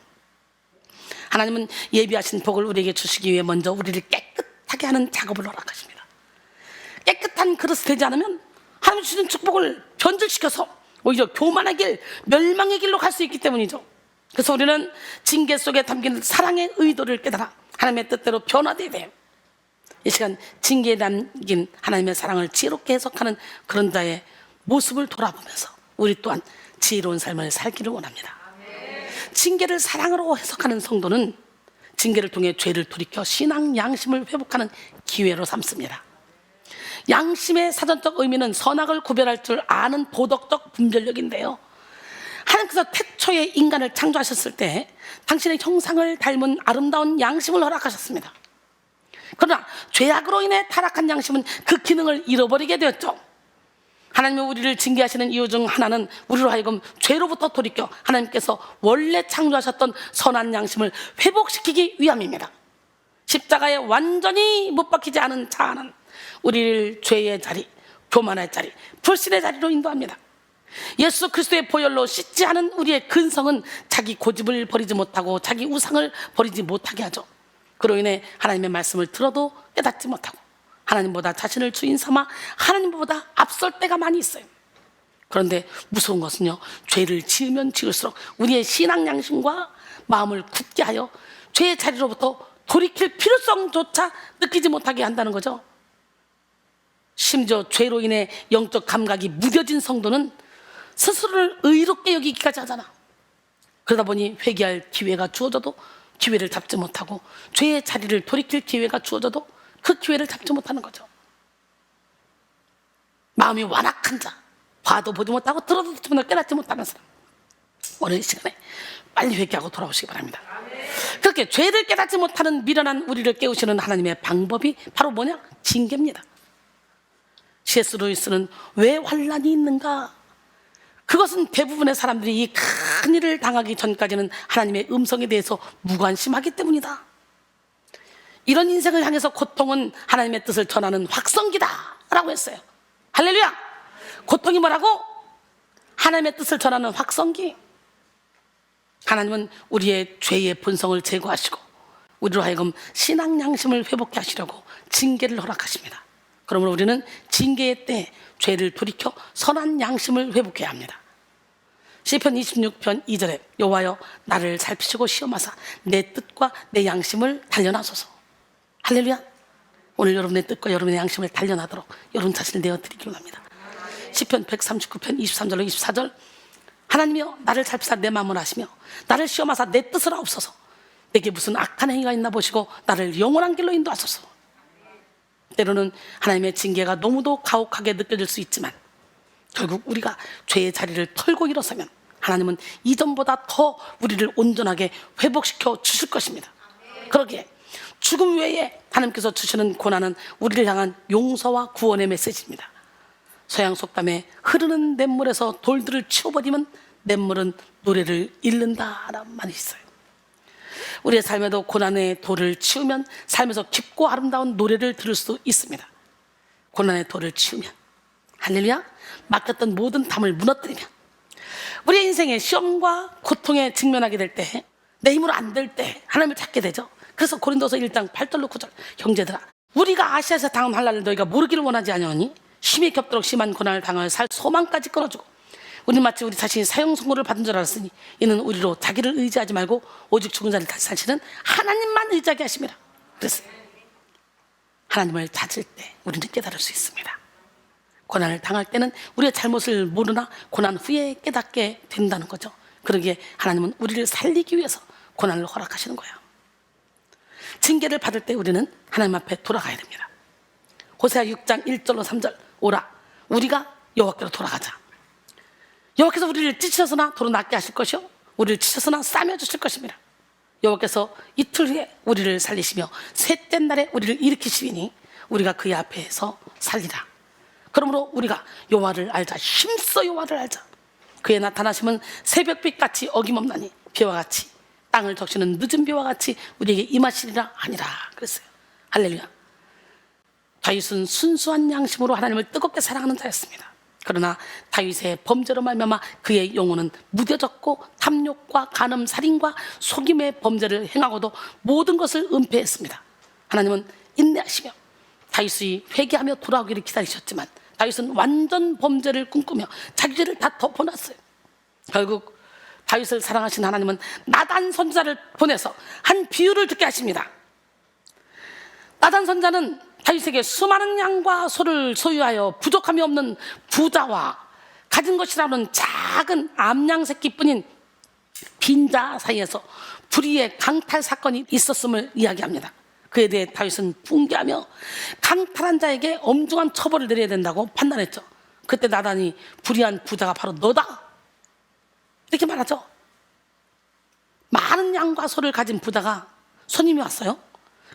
하나님은 예비하신 복을 우리에게 주시기 위해 먼저 우리를 깨끗하게 하는 작업을 허락하십니다. 깨끗한 그릇이 되지 않으면 하나님 주신 축복을 변질시켜서 오히려 교만의 길, 멸망의 길로 갈 수 있기 때문이죠. 그래서 우리는 징계 속에 담긴 사랑의 의도를 깨달아 하나님의 뜻대로 변화되어야 돼요. 이 시간 징계에 담긴 하나님의 사랑을 지혜롭게 해석하는 그런 자의 모습을 돌아보면서 우리 또한 지혜로운 삶을 살기를 원합니다. 징계를 사랑으로 해석하는 성도는 징계를 통해 죄를 돌이켜 신앙 양심을 회복하는 기회로 삼습니다. 양심의 사전적 의미는 선악을 구별할 줄 아는 도덕적 분별력인데요, 하나님께서 태초에 인간을 창조하셨을 때 당신의 형상을 닮은 아름다운 양심을 허락하셨습니다. 그러나 죄악으로 인해 타락한 양심은 그 기능을 잃어버리게 되었죠. 하나님이 우리를 징계하시는 이유 중 하나는 우리로 하여금 죄로부터 돌이켜 하나님께서 원래 창조하셨던 선한 양심을 회복시키기 위함입니다. 십자가에 완전히 못 박히지 않은 자아는 우리를 죄의 자리, 교만의 자리, 불신의 자리로 인도합니다. 예수 그리스도의 보혈로 씻지 않은 우리의 근성은 자기 고집을 버리지 못하고 자기 우상을 버리지 못하게 하죠. 그로 인해 하나님의 말씀을 들어도 깨닫지 못하고 하나님보다 자신을 주인 삼아 하나님보다 앞설 때가 많이 있어요. 그런데 무서운 것은요, 죄를 지으면 지을수록 우리의 신앙 양심과 마음을 굳게 하여 죄의 자리로부터 돌이킬 필요성조차 느끼지 못하게 한다는 거죠. 심지어 죄로 인해 영적 감각이 무뎌진 성도는 스스로를 의롭게 여기기까지 하잖아. 그러다 보니 회개할 기회가 주어져도 기회를 잡지 못하고, 죄의 자리를 돌이킬 기회가 주어져도 그 기회를 잡지 못하는 거죠. 마음이 완악한 자, 봐도 보지 못하고 들어도 듣지 못하고 깨닫지 못하는 사람, 오늘 이 시간에 빨리 회개하고 돌아오시기 바랍니다. 그렇게 죄를 깨닫지 못하는 미련한 우리를 깨우시는 하나님의 방법이 바로 뭐냐? 징계입니다. C.S. 루이스는 왜 환난이 있는가? 그것은 대부분의 사람들이 이 큰 일을 당하기 전까지는 하나님의 음성에 대해서 무관심하기 때문이다. 이런 인생을 향해서 고통은 하나님의 뜻을 전하는 확성기다 라고 했어요. 할렐루야! 고통이 뭐라고? 하나님의 뜻을 전하는 확성기. 하나님은 우리의 죄의 본성을 제거하시고 우리로 하여금 신앙 양심을 회복케 하시려고 징계를 허락하십니다. 그러므로 우리는 징계의 때 죄를 돌이켜 선한 양심을 회복해야 합니다. 시편 26편 2절에 여호와여 나를 살피시고 시험하사 내 뜻과 내 양심을 단련하소서. 할렐루야. 오늘 여러분의 뜻과 여러분의 양심을 단련하도록 여러분 자신을 내어드리기 원합니다. 시편 139편 23절로 24절 하나님이여 나를 살피사 내 마음을 아시며 나를 시험하사 내 뜻을 아옵소서. 내게 무슨 악한 행위가 있나 보시고 나를 영원한 길로 인도하소서. 때로는 하나님의 징계가 너무도 가혹하게 느껴질 수 있지만 결국 우리가 죄의 자리를 털고 일어서면 하나님은 이전보다 더 우리를 온전하게 회복시켜 주실 것입니다. 그러기에 죽음 외에 하나님께서 주시는 고난은 우리를 향한 용서와 구원의 메시지입니다. 서양 속담에 흐르는 냇물에서 돌들을 치워버리면 냇물은 노래를 잃는다라는 말이 있어요. 우리의 삶에도 고난의 돌을 치우면 삶에서 깊고 아름다운 노래를 들을 수 있습니다. 고난의 돌을 치우면, 할렐루야, 맡겼던 모든 담을 무너뜨리면, 우리의 인생에 시험과 고통에 직면하게 될 때, 내 힘으로 안 될 때 하나님을 찾게 되죠. 그래서 고린도서 1장 8절로 9절 형제들아 우리가 아시아에서 당한 환난을 너희가 모르기를 원하지 아니하니 심히 겹도록 심한 고난을 당하여 살 소망까지 끊어주고 우리 마치 우리 자신이 사형 선고를 받은 줄 알았으니 이는 우리로 자기를 의지하지 말고 오직 죽은 자를 다시 사시는 하나님만 의지하게 하심이라. 그래서 하나님을 찾을 때 우리는 깨달을 수 있습니다. 고난을 당할 때는 우리의 잘못을 모르나 고난 후에 깨닫게 된다는 거죠. 그러기에 하나님은 우리를 살리기 위해서 고난을 허락하시는 거예요. 징계를 받을 때 우리는 하나님 앞에 돌아가야 됩니다. 호세아 6장 1절로 3절 오라 우리가 여호와께로 돌아가자. 여호와께서 우리를 찢으셨으나 도로 낫게 하실 것이요 우리를 찢으셨으나 싸매 주실 것입니다. 여호와께서 이틀 후에 우리를 살리시며 셋째 날에 우리를 일으키시니 우리가 그의 앞에서 살리라. 그러므로 우리가 여호와를 알자. 힘써 여호와를 알자. 그의 나타나심은 새벽빛같이 어김없나니 비와 같이 땅을 적시는 늦은 비와 같이 우리에게 임하시리라 하니라 그랬어요. 할렐루야. 다윗은 순수한 양심으로 하나님을 뜨겁게 사랑하는 자였습니다. 그러나 다윗의 범죄로 말미암아 그의 영혼은 무뎌졌고 탐욕과 간음, 살인과 속임의 범죄를 행하고도 모든 것을 은폐했습니다. 하나님은 인내하시며 다윗이 회개하며 돌아오기를 기다리셨지만 다윗은 완전 범죄를 꿈꾸며 자기 죄를 다 덮어놨어요. 결국 다윗을 사랑하신 하나님은 나단 선지자를 보내서 한 비유를 듣게 하십니다. 나단 선지자는 다윗에게 수많은 양과 소를 소유하여 부족함이 없는 부자와 가진 것이라는 작은 암양 새끼뿐인 빈자 사이에서 불의의 강탈 사건이 있었음을 이야기합니다. 그에 대해 다윗은 붕괴하며 강탈한 자에게 엄중한 처벌을 내려야 된다고 판단했죠. 그때 나단이 불의한 부자가 바로 너다 이렇게 말하죠. 많은 양과 소를 가진 부자가 손님이 왔어요.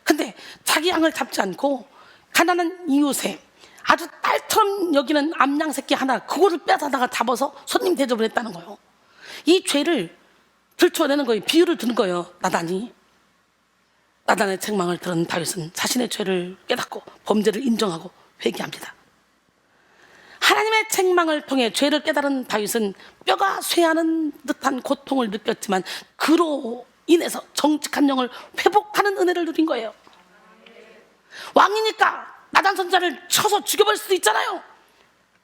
근데 자기 양을 잡지 않고 가난한 이웃에 아주 딸처럼 여기는 암양 새끼 하나 그거를 빼다가 잡아서 손님 대접을 했다는 거예요. 이 죄를 들춰내는 거예요. 비유를 드는 거예요. 나단이. 나단의 책망을 들은 다윗은 자신의 죄를 깨닫고 범죄를 인정하고 회개합니다. 하나님의 책망을 통해 죄를 깨달은 다윗은 뼈가 쇠하는 듯한 고통을 느꼈지만 그로 인해서 정직한 영을 회복하는 은혜를 누린 거예요. 왕이니까 나단 선지자를 쳐서 죽여버릴 수도 있잖아요.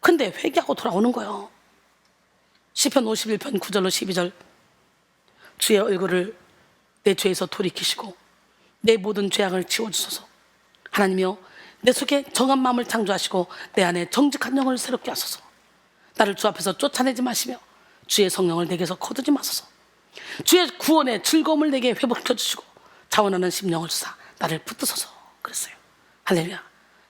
근데 회개하고 돌아오는 거예요. 시편 51편 9절로 12절 주의 얼굴을 내 죄에서 돌이키시고 내 모든 죄악을 지워주소서. 하나님이여, 내 속에 정한 마음을 창조하시고 내 안에 정직한 영을 새롭게 하소서. 나를 주 앞에서 쫓아내지 마시며 주의 성령을 내게서 거두지 마소서. 주의 구원의 즐거움을 내게 회복해 주시고 자원하는 심령을 주사 나를 붙드소서. 그랬어요. 할렐루야.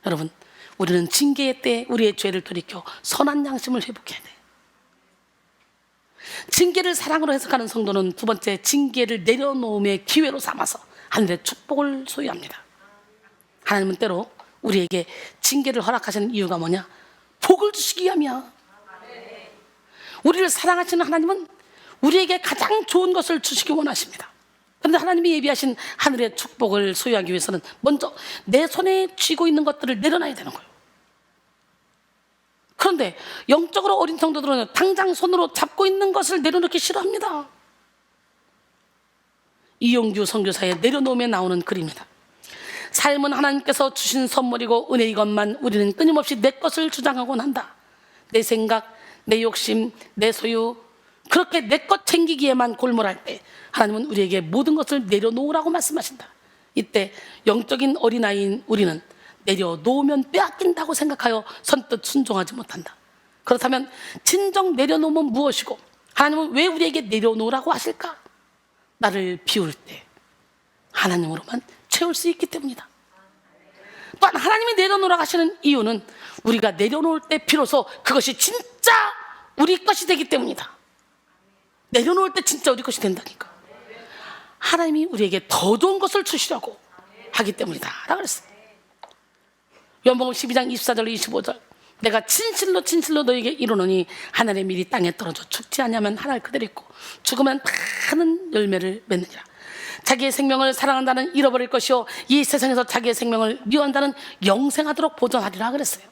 여러분, 우리는 징계의 때에 우리의 죄를 돌이켜 선한 양심을 회복해야 돼. 징계를 사랑으로 해석하는 성도는 두 번째, 징계를 내려놓음의 기회로 삼아서 하늘의 축복을 소유합니다. 하나님은 때로 우리에게 징계를 허락하시는 이유가 뭐냐? 복을 주시기 위함이야. 우리를 사랑하시는 하나님은 우리에게 가장 좋은 것을 주시기 원하십니다. 그런데 하나님이 예비하신 하늘의 축복을 소유하기 위해서는 먼저 내 손에 쥐고 있는 것들을 내려놔야 되는 거예요. 그런데 영적으로 어린 성도들은 당장 손으로 잡고 있는 것을 내려놓기 싫어합니다. 이용규 선교사의 내려놓음에 나오는 글입니다. 삶은 하나님께서 주신 선물이고 은혜이건만 우리는 끊임없이 내 것을 주장하곤 한다. 내 생각, 내 욕심, 내 소유, 그렇게 내 것 챙기기에만 골몰할 때 하나님은 우리에게 모든 것을 내려놓으라고 말씀하신다. 이때 영적인 어린아이인 우리는 내려놓으면 빼앗긴다고 생각하여 선뜻 순종하지 못한다. 그렇다면 진정 내려놓으면 무엇이고 하나님은 왜 우리에게 내려놓으라고 하실까? 나를 비울 때 하나님으로만 채울 수 있기 때문이다. 또한 하나님이 내려놓으라고 하시는 이유는 우리가 내려놓을 때 비로소 그것이 진짜 우리 것이 되기 때문이다. 내려놓을 때 진짜 우리 것이 된다니까. 하나님이 우리에게 더 좋은 것을 주시려고 하기 때문이다 라고 그랬어요. 요한복음 12장 24절 25절, 내가 진실로 진실로 너에게 이르노니 하늘의 밀이 땅에 떨어져 죽지 않으면 하늘 그대로 있고 죽으면 많은 열매를 맺느니라. 자기의 생명을 사랑한다는 잃어버릴 것이요 이 세상에서 자기의 생명을 미워한다는 영생하도록 보존하리라 그랬어요.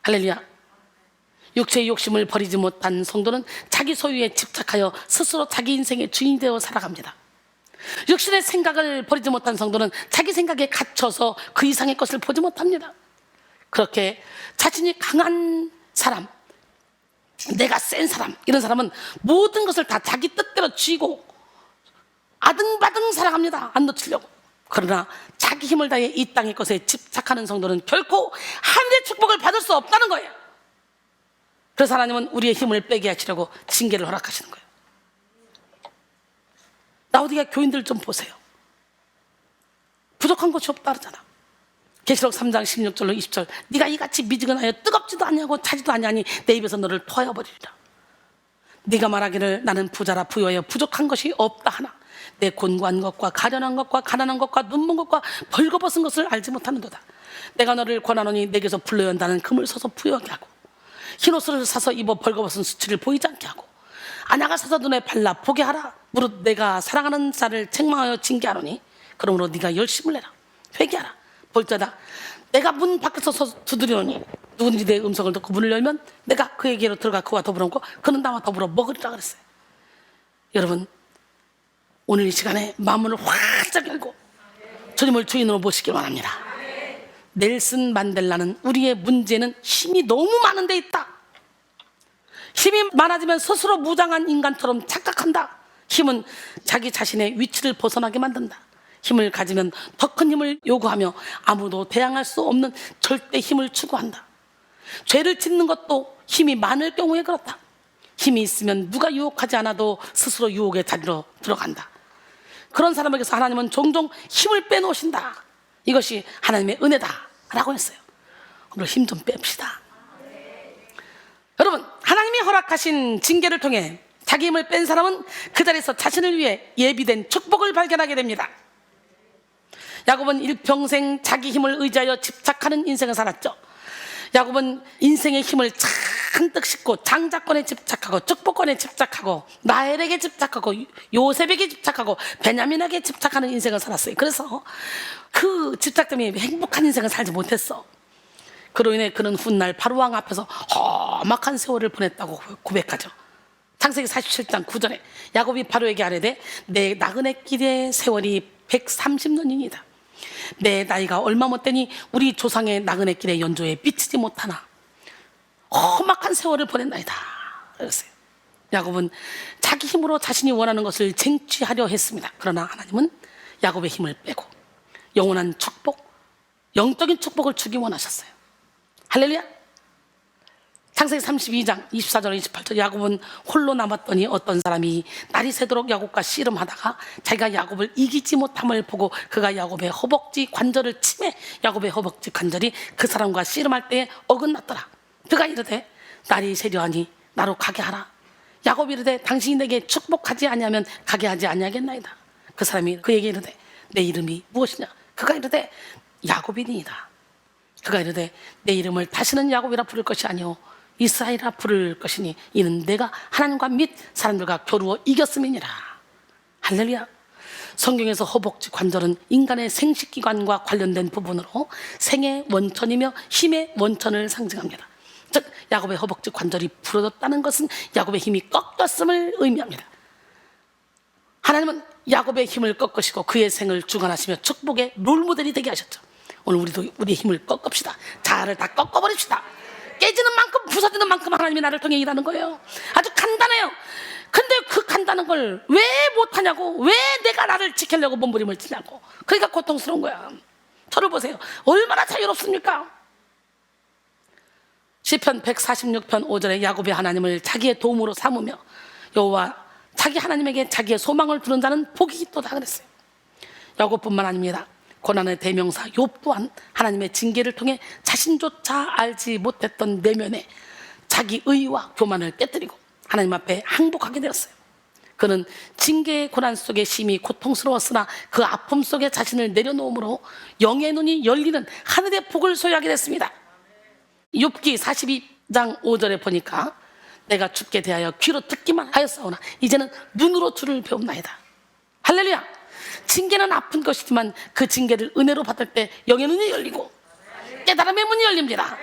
할렐루야. 육체의 욕심을 버리지 못한 성도는 자기 소유에 집착하여 스스로 자기 인생의 주인이 되어 살아갑니다. 육신의 생각을 버리지 못한 성도는 자기 생각에 갇혀서 그 이상의 것을 보지 못합니다. 그렇게 자신이 강한 사람, 내가 센 사람, 이런 사람은 모든 것을 다 자기 뜻대로 쥐고 아등바등 살아갑니다. 안 놓치려고. 그러나 자기 힘을 다해 이 땅의 것에 집착하는 성도는 결코 하늘의 축복을 받을 수 없다는 거예요. 그래서 하나님은 우리의 힘을 빼게 하시려고 징계를 허락하시는 거예요. 라오디게아 교인들 좀 보세요. 부족한 것이 없다 그러잖아. 계시록 3장 16절로 20절, 네가 이같이 미지근하여 뜨겁지도 아니하고 차지도 아니하니 내 입에서 너를 토하여버리리라. 네가 말하기를 나는 부자라 부유하여 부족한 것이 없다 하나 내 곤고한 것과 가련한 것과 가난한 것과 눈먼 것과 벌거벗은 것을 알지 못하는도다. 내가 너를 권하노니 내게서 불러연다는 금을 서서 부유하게 하고 흰옷을 사서 입어 벌거벗은 수치를 보이지 않게 하고 안약을 사서 눈에 발라 보게 하라. 무릇 내가 사랑하는 자를 책망하여 징계하노니 그러므로 네가 열심을 내라. 회개하라. 볼자다 내가 문 밖에서 서서 두드리노니 누구든지 내 음성을 듣고 문을 열면 내가 그에게로 들어가 그와 더불어 먹고 그는 나와 더불어 먹으리라 그랬어요. 여러분, 오늘 이 시간에 마음을 활짝 열고 주님을 주인으로 모시길 원합니다. 넬슨 만델라는 우리의 문제는 힘이 너무 많은 데 있다. 힘이 많아지면 스스로 무장한 인간처럼 착각한다. 힘은 자기 자신의 위치를 벗어나게 만든다. 힘을 가지면 더 큰 힘을 요구하며 아무도 대항할 수 없는 절대 힘을 추구한다. 죄를 짓는 것도 힘이 많을 경우에 그렇다. 힘이 있으면 누가 유혹하지 않아도 스스로 유혹의 자리로 들어간다. 그런 사람에게서 하나님은 종종 힘을 빼놓으신다. 이것이 하나님의 은혜다 라고 했어요. 오늘 힘 좀 뺍시다. 여러분, 하나님이 허락하신 징계를 통해 자기 힘을 뺀 사람은 그 자리에서 자신을 위해 예비된 축복을 발견하게 됩니다. 야곱은 일평생 자기 힘을 의지하여 집착하는 인생을 살았죠. 야곱은 인생의 힘을 잔뜩 싣고 장자권에 집착하고 축복권에 집착하고 라헬에게 집착하고 요셉에게 집착하고 베냐민에게 집착하는 인생을 살았어요. 그래서 그 집착 때문에 행복한 인생을 살지 못했어. 그로 인해 그는 훗날 바로왕 앞에서 험악한 세월을 보냈다고 고백하죠. 창세기 47장 9절에 야곱이 바로에게 아뢰되 내 나그네 길의 세월이 130년이니이다. 내 나이가 얼마 못되니 우리 조상의 나그네 길의 연조에 미치지 못하나 험악한 세월을 보냈나이다. 그랬어요. 야곱은 자기 힘으로 자신이 원하는 것을 쟁취하려 했습니다. 그러나 하나님은 야곱의 힘을 빼고 영원한 축복, 영적인 축복을 주기 원하셨어요. 할렐루야. 창세기 32장 24절 28절 야곱은 홀로 남았더니 어떤 사람이 날이 새도록 야곱과 씨름하다가 자기가 야곱을 이기지 못함을 보고 그가 야곱의 허벅지 관절을 치매 야곱의 허벅지 관절이 그 사람과 씨름할 때에 어긋났더라. 그가 이르되 날이 새려하니 나로 가게 하라. 야곱이 이르되 당신이 내게 축복하지 아니하면 가게 하지 아니하겠나이다. 그 사람이 그에게 이르되 내 이름이 무엇이냐. 그가 이르되 야곱이니이다. 그가 이르되 내 이름을 다시는 야곱이라 부를 것이 아니오 이스라엘이라 부를 것이니 이는 내가 하나님과 및 사람들과 겨루어 이겼음이니라. 할렐루야. 성경에서 허벅지 관절은 인간의 생식기관과 관련된 부분으로 생의 원천이며 힘의 원천을 상징합니다. 즉 야곱의 허벅지 관절이 부러졌다는 것은 야곱의 힘이 꺾였음을 의미합니다. 하나님은 야곱의 힘을 꺾으시고 그의 생을 주관하시며 축복의 롤모델이 되게 하셨죠. 오늘 우리도 우리의 힘을 꺾읍시다. 자아를 다 꺾어버립시다. 깨지는 만큼 부서지는 만큼 하나님이 나를 통해 일하는 거예요. 아주 간단해요. 근데 그 간단한 걸 왜 못하냐고, 왜 내가 나를 지키려고 몸부림을 치냐고. 그러니까 고통스러운 거야. 저를 보세요. 얼마나 자유롭습니까? 시편 146편 5절에 야곱이 하나님을 자기의 도움으로 삼으며 여호와 자기 하나님에게 자기의 소망을 두는 자는 복이 있도다 그랬어요. 야곱뿐만 아닙니다. 고난의 대명사 욥 또한 하나님의 징계를 통해 자신조차 알지 못했던 내면에 자기 의와 교만을 깨뜨리고 하나님 앞에 항복하게 되었어요. 그는 징계의 고난 속에 심히 고통스러웠으나 그 아픔 속에 자신을 내려놓음으로 영의 눈이 열리는 하늘의 복을 소유하게 됐습니다. 욥기 42장 5절에 보니까 내가 죽게 대하여 귀로 듣기만 하였사오나 이제는 눈으로 주를 배움나이다. 할렐루야. 징계는 아픈 것이지만 그 징계를 은혜로 받을 때 영의 눈이 열리고 깨달음의 문이 열립니다.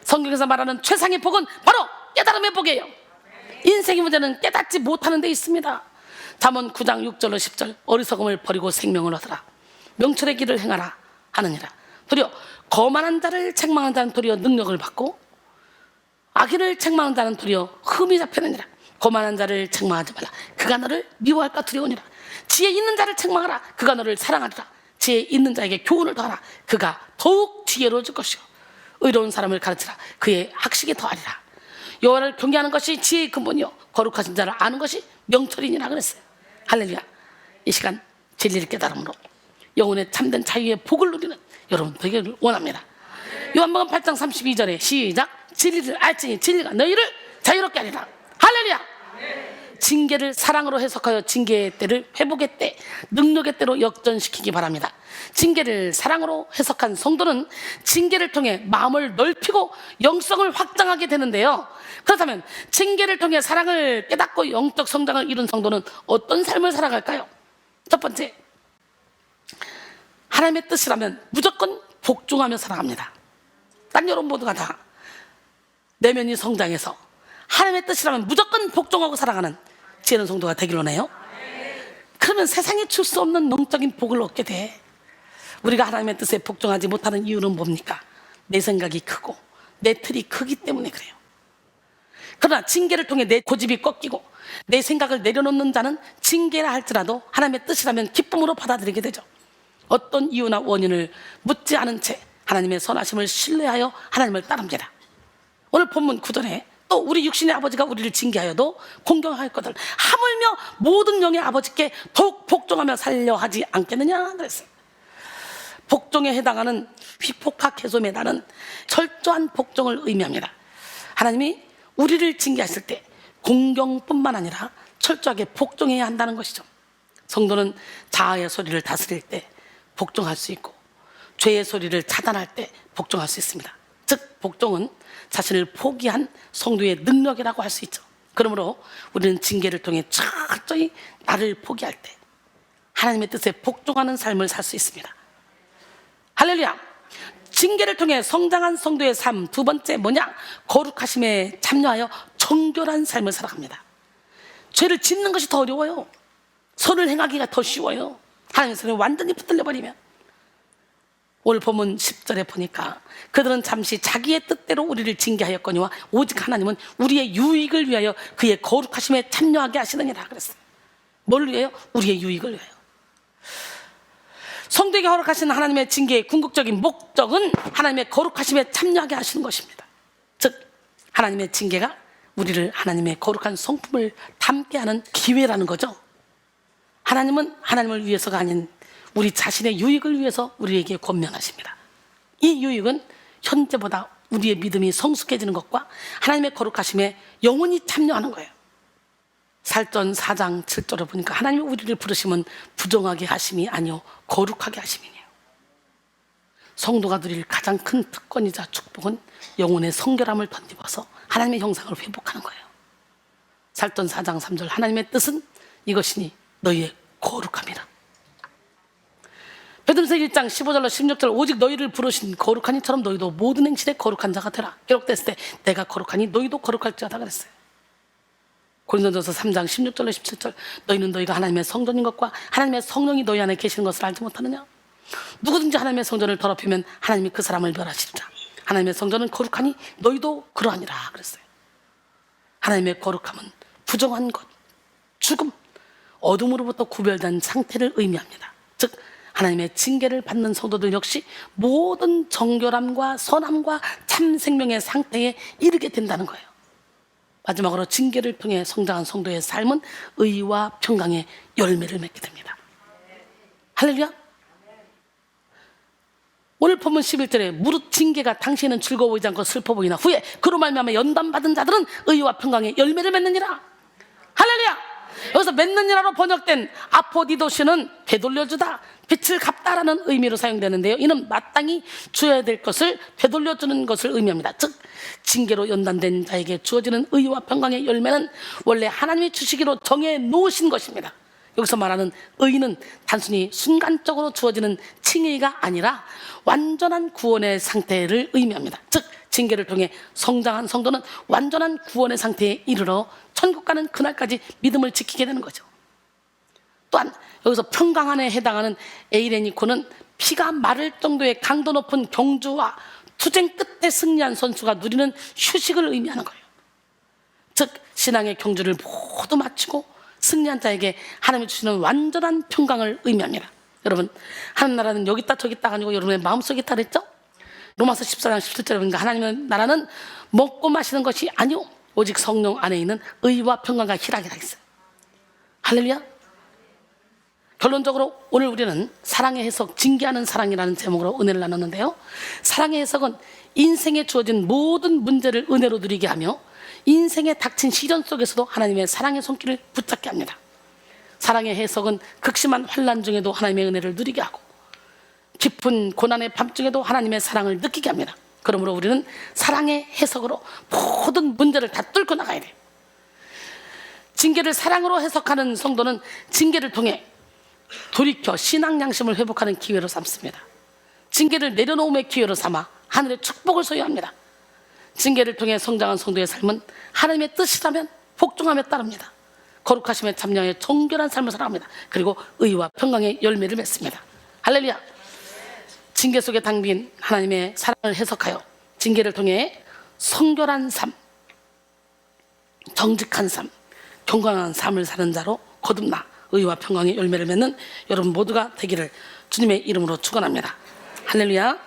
성경에서 말하는 최상의 복은 바로 깨달음의 복이에요. 인생의 문제는 깨닫지 못하는 데 있습니다. 잠언 9장 6절로 10절 어리석음을 버리고 생명을 얻으라. 명철의 길을 행하라 하느니라. 도리어 거만한 자를 책망하는 자는 도리어 능력을 받고 악인을 책망하는 자는 도리어 흠이 잡히느니라. 거만한 자를 책망하지 말라. 그가 너를 미워할까 두려우니라. 지혜 있는 자를 책망하라. 그가 너를 사랑하리라. 지혜 있는 자에게 교훈을 더하라. 그가 더욱 지혜로워질 것이요 의로운 사람을 가르치라. 그의 학식이 더하리라. 여호와를 경외하는 것이 지혜의 근본이요 거룩하신 자를 아는 것이 명철이니라 그랬어요. 할렐루야. 이 시간 진리를 깨달음으로 영혼의 참된 자유의 복을 누리는 여러분 되기를 원합니다. 요한복음 8장 32절에 시작. 진리를 알지니 진리가 너희를 자유롭게 하리라. 할렐루야. 징계를 사랑으로 해석하여 징계의 때를 회복의 때, 능력의 때로 역전시키기 바랍니다. 징계를 사랑으로 해석한 성도는 징계를 통해 마음을 넓히고 영성을 확장하게 되는데요. 그렇다면 징계를 통해 사랑을 깨닫고 영적 성장을 이룬 성도는 어떤 삶을 살아갈까요? 첫 번째, 하나님의 뜻이라면 무조건 복종하며 살아갑니다. 딴 여러분 모두가 다 내면이 성장해서 하나님의 뜻이라면 무조건 복종하고 살아가는 지혜로운 성도가 되기로 해요. 그러면 세상에 줄 수 없는 영적인 복을 얻게 돼. 우리가 하나님의 뜻에 복종하지 못하는 이유는 뭡니까? 내 생각이 크고 내 틀이 크기 때문에 그래요. 그러나 징계를 통해 내 고집이 꺾이고 내 생각을 내려놓는 자는 징계라 할지라도 하나님의 뜻이라면 기쁨으로 받아들이게 되죠. 어떤 이유나 원인을 묻지 않은 채 하나님의 선하심을 신뢰하여 하나님을 따릅니다. 오늘 본문 9절에 또 우리 육신의 아버지가 우리를 징계하여도 공경할 것을 하물며 모든 영의 아버지께 더욱 복종하며 살려 하지 않겠느냐 그랬어요. 복종에 해당하는 휘포카케솜에 달하는 철저한 복종을 의미합니다. 하나님이 우리를 징계하실 때 공경뿐만 아니라 철저하게 복종해야 한다는 것이죠. 성도는 자아의 소리를 다스릴 때 복종할 수 있고 죄의 소리를 차단할 때 복종할 수 있습니다. 즉 복종은 자신을 포기한 성도의 능력이라고 할 수 있죠. 그러므로 우리는 징계를 통해 철저히 나를 포기할 때 하나님의 뜻에 복종하는 삶을 살 수 있습니다. 할렐루야. 징계를 통해 성장한 성도의 삶 두 번째 뭐냐? 거룩하심에 참여하여 정결한 삶을 살아갑니다. 죄를 짓는 것이 더 어려워요. 선을 행하기가 더 쉬워요. 하나님의 손에 완전히 붙들려 버리면. 오늘 본문 10절에 보니까 그들은 잠시 자기의 뜻대로 우리를 징계하였거니와 오직 하나님은 우리의 유익을 위하여 그의 거룩하심에 참여하게 하시느니라 그랬어요. 뭘 위하여? 우리의 유익을 위하여. 성도에게 허락하신 하나님의 징계의 궁극적인 목적은 하나님의 거룩하심에 참여하게 하시는 것입니다. 즉 하나님의 징계가 우리를 하나님의 거룩한 성품을 담게 하는 기회라는 거죠. 하나님은 하나님을 위해서가 아닌 우리 자신의 유익을 위해서 우리에게 권면하십니다. 이 유익은 현재보다 우리의 믿음이 성숙해지는 것과 하나님의 거룩하심에 영원히 참여하는 거예요. 살전 4장 7절을 보니까 하나님이 우리를 부르심은 부정하게 하심이 아니요 거룩하게 하심이네요. 성도가 누릴 가장 큰 특권이자 축복은 영혼의 성결함을 덧입어서 하나님의 형상을 회복하는 거예요. 살전 4장 3절 하나님의 뜻은 이것이니 너희의 거룩함이라. 베드로서 1장 15절로 16절 오직 너희를 부르신 거룩한 이처럼 너희도 모든 행실에 거룩한 자가 되라. 기록됐을 때 내가 거룩하니 너희도 거룩할지어다 그랬어요. 고린도전서 3장 16절로 17절 너희는 너희가 하나님의 성전인 것과 하나님의 성령이 너희 안에 계시는 것을 알지 못하느냐. 누구든지 하나님의 성전을 더럽히면 하나님이 그 사람을 멸하시리라. 하나님의 성전은 거룩하니 너희도 그러하니라 그랬어요. 하나님의 거룩함은 부정한 것, 죽음, 어둠으로부터 구별된 상태를 의미합니다. 즉 하나님의 징계를 받는 성도들 역시 모든 정결함과 선함과 참 생명의 상태에 이르게 된다는 거예요. 마지막으로 징계를 통해 성장한 성도의 삶은 의와 평강의 열매를 맺게 됩니다. 할렐루야. 오늘 본문 11절에 무릇 징계가 당신은 즐거워 보이지 않고 슬퍼 보이나 후에 그로 말미암아 연단받은 자들은 의와 평강의 열매를 맺느니라. 할렐루야. 여기서 맺느니라로 번역된 아포디도시는 되돌려주다, 빛을 갚다라는 의미로 사용되는데요, 이는 마땅히 주어야 될 것을 되돌려주는 것을 의미합니다. 즉 징계로 연단된 자에게 주어지는 의와 평강의 열매는 원래 하나님이 주시기로 정해 놓으신 것입니다. 여기서 말하는 의는 단순히 순간적으로 주어지는 칭의가 아니라 완전한 구원의 상태를 의미합니다. 즉 징계를 통해 성장한 성도는 완전한 구원의 상태에 이르러 천국 가는 그날까지 믿음을 지키게 되는 거죠. 또한 여기서 평강안에 해당하는 에이레니코는 피가 마를 정도의 강도 높은 경주와 투쟁 끝에 승리한 선수가 누리는 휴식을 의미하는 거예요. 즉 신앙의 경주를 모두 마치고 승리한 자에게 하나님이 주시는 완전한 평강을 의미합니다. 여러분 하나님 나라는 여기 있다 저기 있다가 아니고 여러분의 마음속에 있다 그랬죠? 로마서 14장 17절에 보니까 하나님의 나라는 먹고 마시는 것이 아니오 오직 성령 안에 있는 의와 평강과 희락이라 했어요. 할렐루야. 결론적으로 오늘 우리는 사랑의 해석, 징계하는 사랑이라는 제목으로 은혜를 나눴는데요, 사랑의 해석은 인생에 주어진 모든 문제를 은혜로 누리게 하며 인생에 닥친 시련 속에서도 하나님의 사랑의 손길을 붙잡게 합니다. 사랑의 해석은 극심한 환난 중에도 하나님의 은혜를 누리게 하고 깊은 고난의 밤중에도 하나님의 사랑을 느끼게 합니다. 그러므로 우리는 사랑의 해석으로 모든 문제를 다 뚫고 나가야 돼요. 징계를 사랑으로 해석하는 성도는 징계를 통해 돌이켜 신앙 양심을 회복하는 기회로 삼습니다. 징계를 내려놓음의 기회로 삼아 하늘의 축복을 소유합니다. 징계를 통해 성장한 성도의 삶은 하나님의 뜻이라면 복종함에 따릅니다. 거룩하심에 참여하여 정결한 삶을 살아갑니다. 그리고 의와 평강의 열매를 맺습니다. 할렐루야. 징계 속에 담긴 하나님의 사랑을 해석하여 징계를 통해 성결한 삶, 정직한 삶, 경건한 삶을 사는 자로 거듭나 의와 평강의 열매를 맺는 여러분 모두가 되기를 주님의 이름으로 축원합니다. 할렐루야.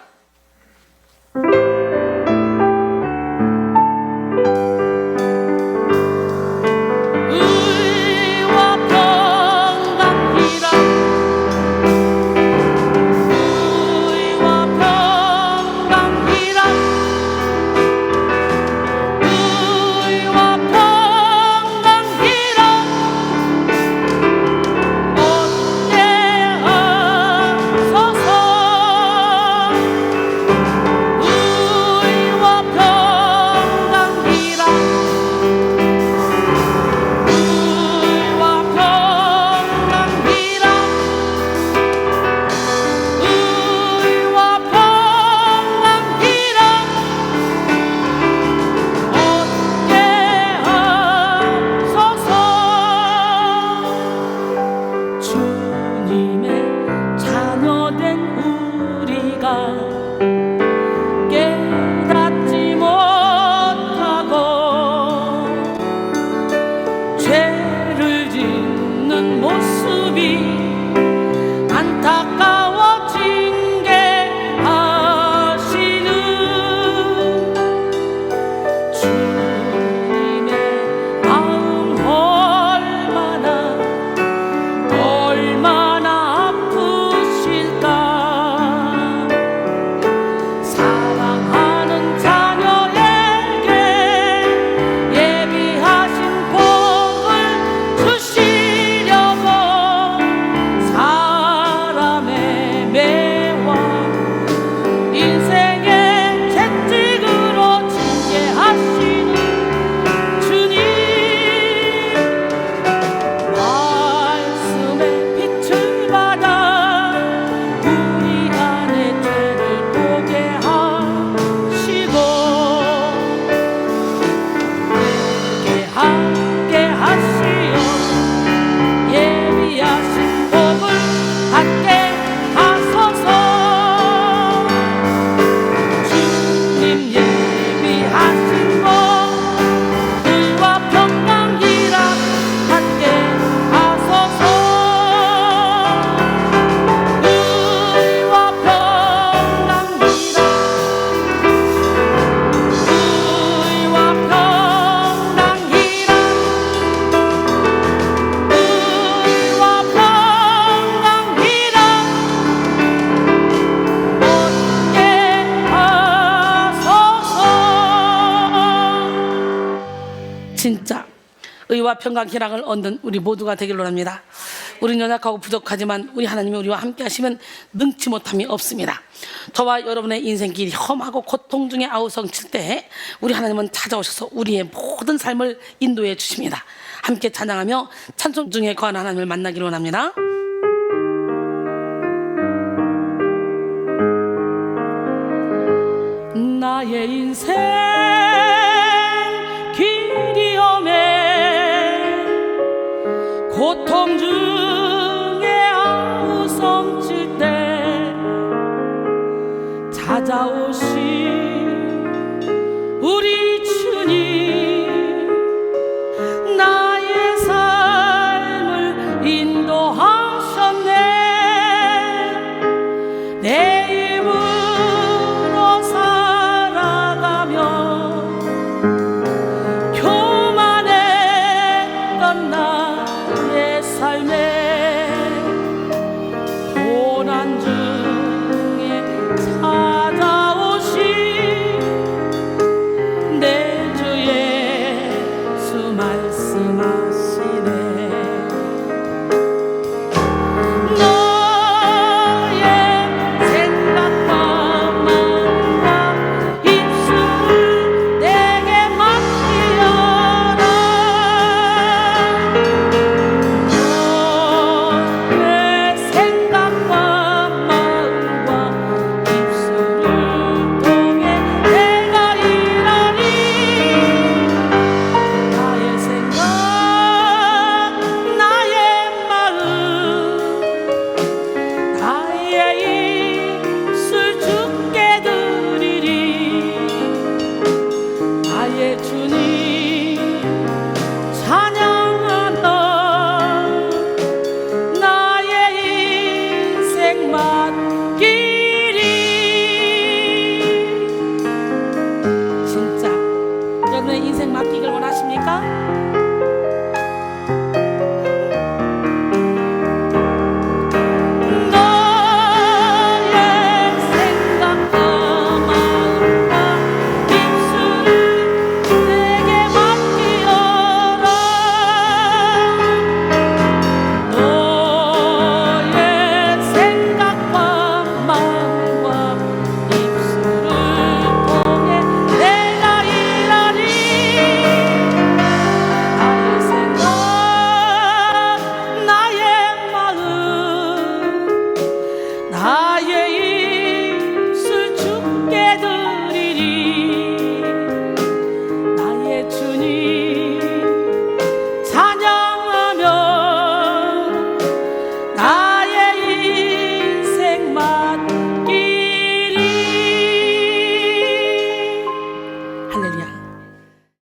의와 평강 희락을 얻는 우리 모두가 되기를 원합니다. 우리는 연약하고 부족하지만 우리 하나님이 우리와 함께 하시면 능치 못함이 없습니다. 저와 여러분의 인생길이 험하고 고통 중에 아우성칠 때 우리 하나님은 찾아오셔서 우리의 모든 삶을 인도해 주십니다. 함께 찬양하며 찬송 중에 거한 하나님을 만나기를 원합니다. 나의 인생 길이 험해 고통 중에 아우성칠 때 찾아오신 우리 주님 나의 삶을 인도하셨네. 내